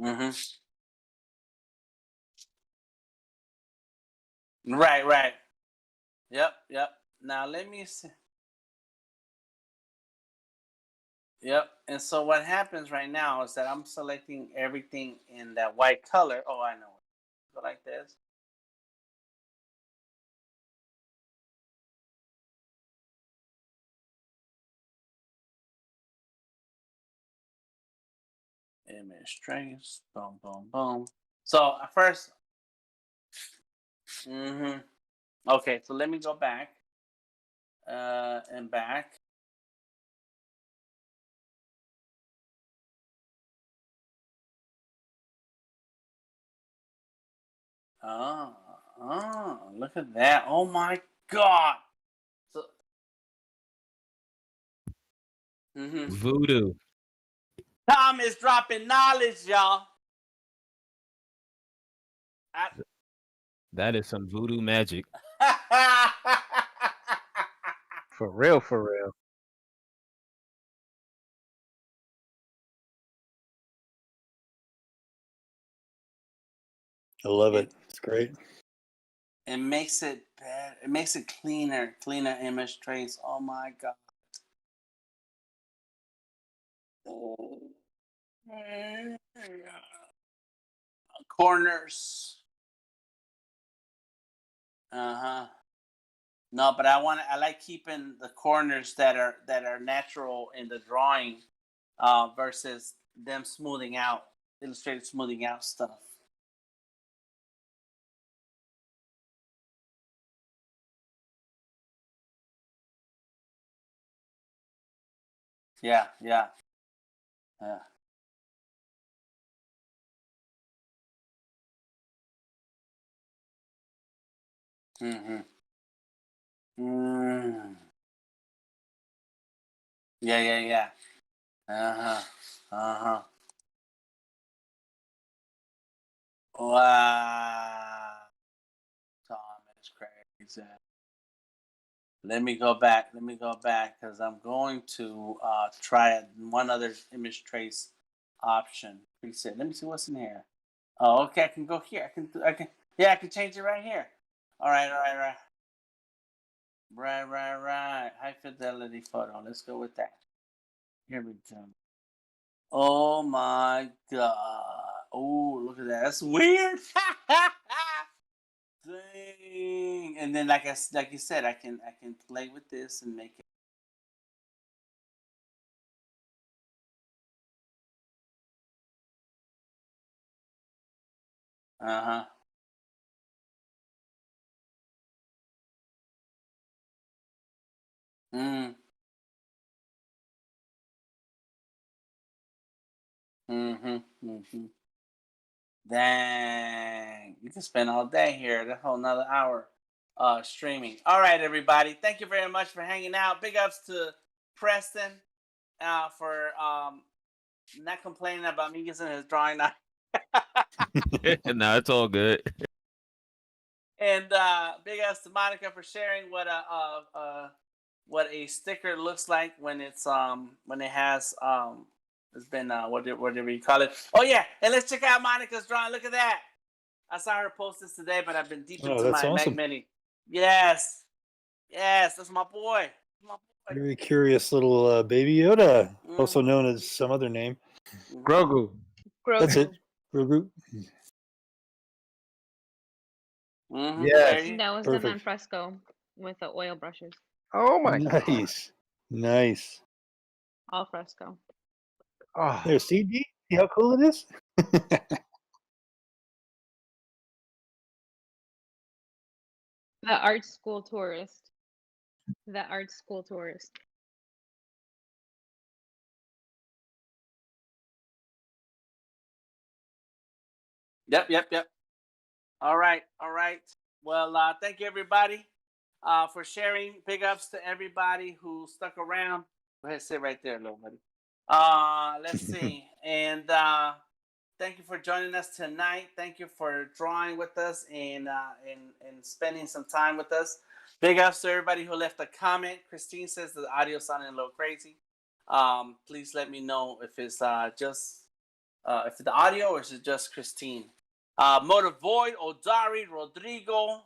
Mm-hmm. Right, right. Yep, yep. Now let me see. Yep. And so what happens right now is that I'm selecting everything in that white color. Oh, I know. Go like this. Image trace. Boom, boom, boom. So at first, okay. So let me go back, and back. Look at that. Oh my God. So, Voodoo. Tom is dropping knowledge, y'all. That is some voodoo magic. For real, for real. I love it. It's great. It makes it better. It makes it cleaner image trace. Oh my God. Corners. Uh-huh. No, but I like keeping the corners that are natural in the drawing, versus them smoothing out, Illustrator smoothing out stuff. Yeah, yeah, yeah. Mm-hmm. Mm. Yeah, yeah, yeah. Uh-huh. Uh-huh. Wow. Tom is crazy. Let me go back. Let me go back because I'm going to try one other image trace option preset. Let me see what's in here. Oh, okay. I can go here. I can. Yeah, I can change it right here. All right, all right, all right. Right, right, right. High fidelity photo. Let's go with that. Here we go. Oh my God. Oh, look at that. That's weird. Dang. And then like like you said, I can play with this and make it. Uh-huh. Mm. Mm-hmm. Mm-hmm. Dang. You can spend all day here. That's a whole another hour streaming. All right, everybody. Thank you very much for hanging out. Big ups to Preston for not complaining about me using his drawing knife. No, it's all good. And big ups to Monica for sharing what a sticker looks like when it's when it has it's been what did we call it? Oh yeah, and let's check out Monica's drawing. Look at that. I saw her post this today, but I've been deep into that's my awesome. Mac Mini. Yes, yes, that's my boy. My boy. Very curious little baby Yoda, also Mhm. known as some other name. Grogu. That's it. Grogu. Grogu. Mm-hmm. Yes. That was done on Perfect. fresco with the oil brushes. Oh my God. Nice. Nice. All fresco. Oh, There, see, D? See how cool it is? The art school tourist. The art school tourist. Yep. All right. Well, thank you everybody for sharing. Big ups to everybody who stuck around. Go ahead, sit right there, little buddy. Let's see. And thank you for joining us tonight. Thank you for drawing with us and spending some time with us. Big ups to everybody who left a comment. Christine says the audio sounded a little crazy. Please let me know if it's just if it's the audio or is it just Christine. Motor Void, Odari, Rodrigo.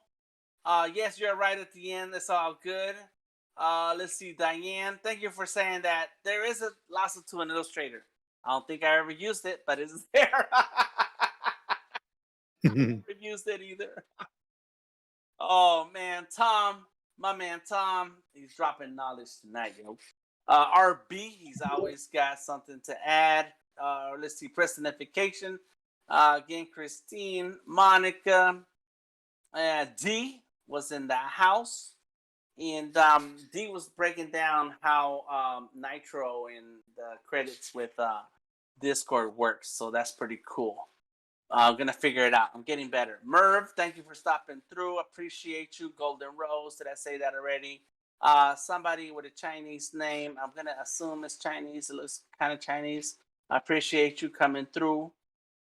Yes, you're right at the end. It's all good. Let's see, Diane. Thank you for saying that. There is a Lasso to an Illustrator. I don't think I ever used it, but it's there. I never used it either. Oh man, Tom, my man Tom, he's dropping knowledge tonight, yo. RB, he's always got something to add. Let's see, personification. Again, Christine, Monica, D was in the house, and D was breaking down how Nitro and the credits with Discord works. So that's pretty cool. I'm gonna figure it out. I'm getting better. Merv, thank you for stopping through. Appreciate you. Golden Rose, did I say that already? Somebody with a Chinese name. I'm gonna assume it's Chinese. It looks kind of Chinese. I appreciate you coming through.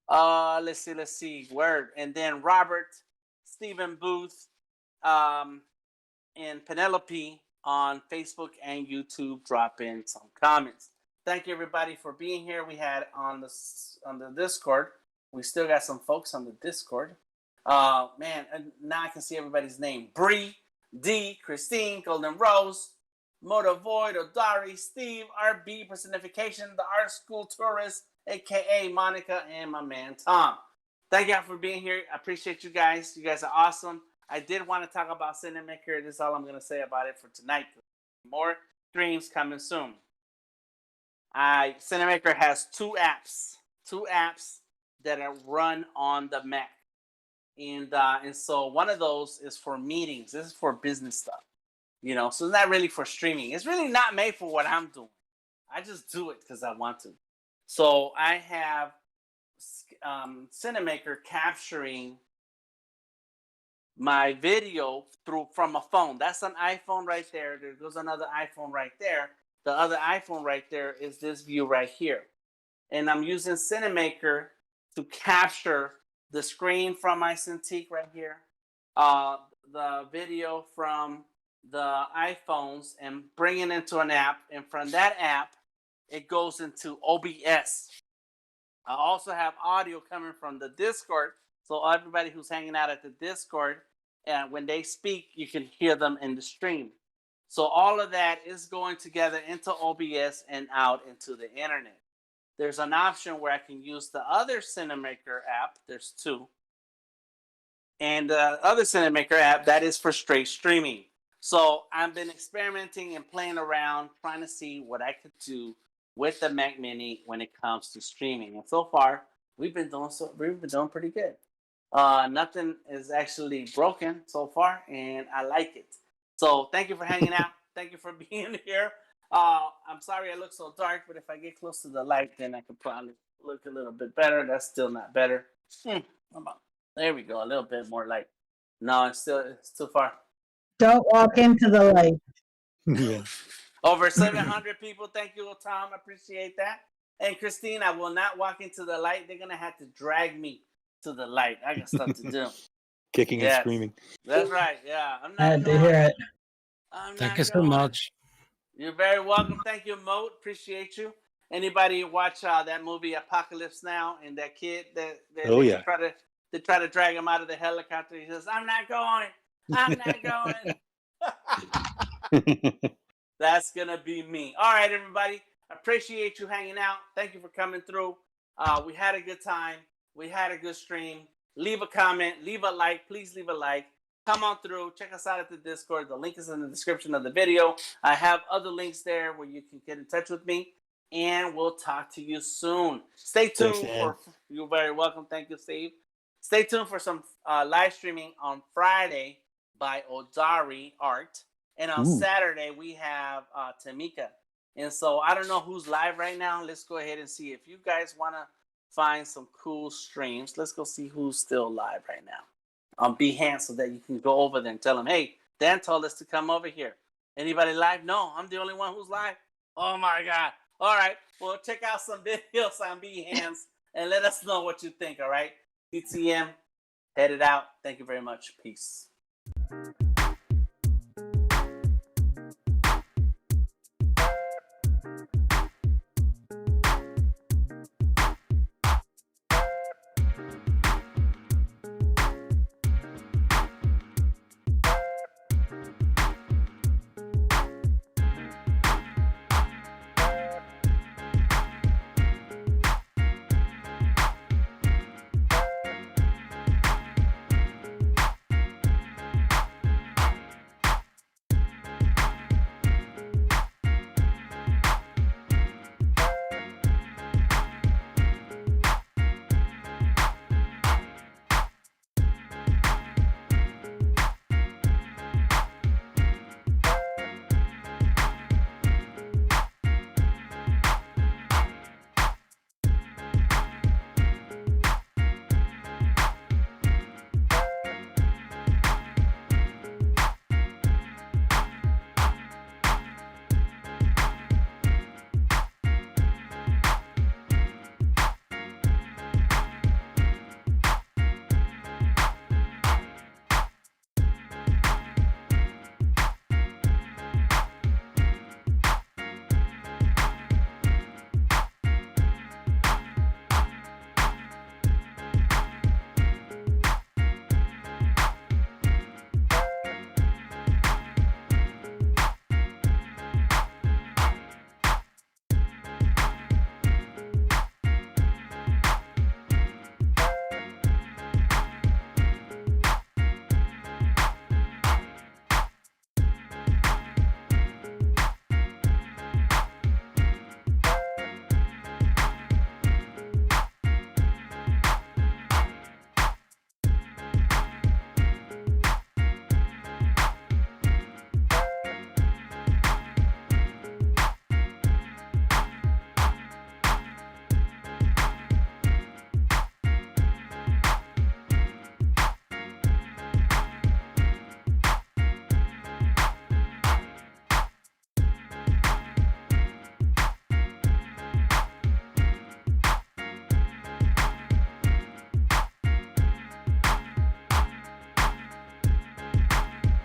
Let's see. Word. And then Robert, Stephen Booth, and Penelope on Facebook and YouTube drop in some comments. Thank you everybody for being here. We had on the Discord. We still got some folks on the Discord. Man, and now I can see everybody's name. Bree, D, Christine, Golden Rose, Moto Void, Odari, Steve, RB, Personification, the Art School Tourist, aka Monica, and my man Tom. Thank y'all for being here. I appreciate you guys. You guys are awesome. I did want to talk about Cinamaker. This is all I'm going to say about it for tonight. More streams coming soon. Cinamaker has two apps that are run on the Mac. And so one of those is for meetings. This is for business stuff. So it's not really for streaming. It's really not made for what I'm doing. I just do it because I want to. So I have Cinamaker capturing my video from a phone. That's an iPhone right there. There goes another iPhone right there. The other iPhone right there is this view right here. And I'm using Cinamaker to capture the screen from my Cintiq right here, the video from the iPhones, and bring it into an app. And from that app, it goes into OBS. I also have audio coming from the Discord. So everybody who's hanging out at the Discord, and when they speak, you can hear them in the stream. So all of that is going together into OBS and out into the internet. There's an option where I can use the other Cinamaker app. There's two. And the other Cinamaker app, that is for straight streaming. So I've been experimenting and playing around, trying to see what I could do with the Mac Mini when it comes to streaming. And so far, we've been doing pretty good. Nothing is actually broken so far, and I like it. So thank you for hanging out. Thank you for being here. I'm sorry I look so dark, but if I get close to the light, then I could probably look a little bit better. That's still not better. There we go. A little bit more light. No, it's too far. Don't walk into the light. Yeah. Over 700 people. Thank you, Tom. I appreciate that. And Christine, I will not walk into the light. They're going to have to drag me to the light. I got stuff to do. Kicking and screaming. That's right. Yeah. I'm not I had to hear it. Thank you so much. You're very welcome. Thank you, Moat. Appreciate you. Anybody watch that movie Apocalypse Now, and that kid that they try to drag him out of the helicopter. He says, "I'm not going. I'm not going." That's gonna be me. All right, everybody. Appreciate you hanging out. Thank you for coming through. We had a good time. We had a good stream. Leave a comment. Leave a like. Please leave a like. Come on through. Check us out at the Discord. The link is in the description of the video. I have other links there where you can get in touch with me. And we'll talk to you soon. Stay tuned. You're very welcome. Thank you, Steve. Stay tuned for some live streaming on Friday by Odari Art. And on Saturday, we have Tamika. And so I don't know who's live right now. Let's go ahead and see. If you guys want to find some cool streams, let's go see who's still live right now on Behance so that you can go over there and tell them, hey, Dan told us to come over here. Anybody live? No, I'm the only one who's live. Oh, my God. All right. Well, check out some videos on Behance and let us know what you think, all right? DTM, headed out. Thank you very much. Peace.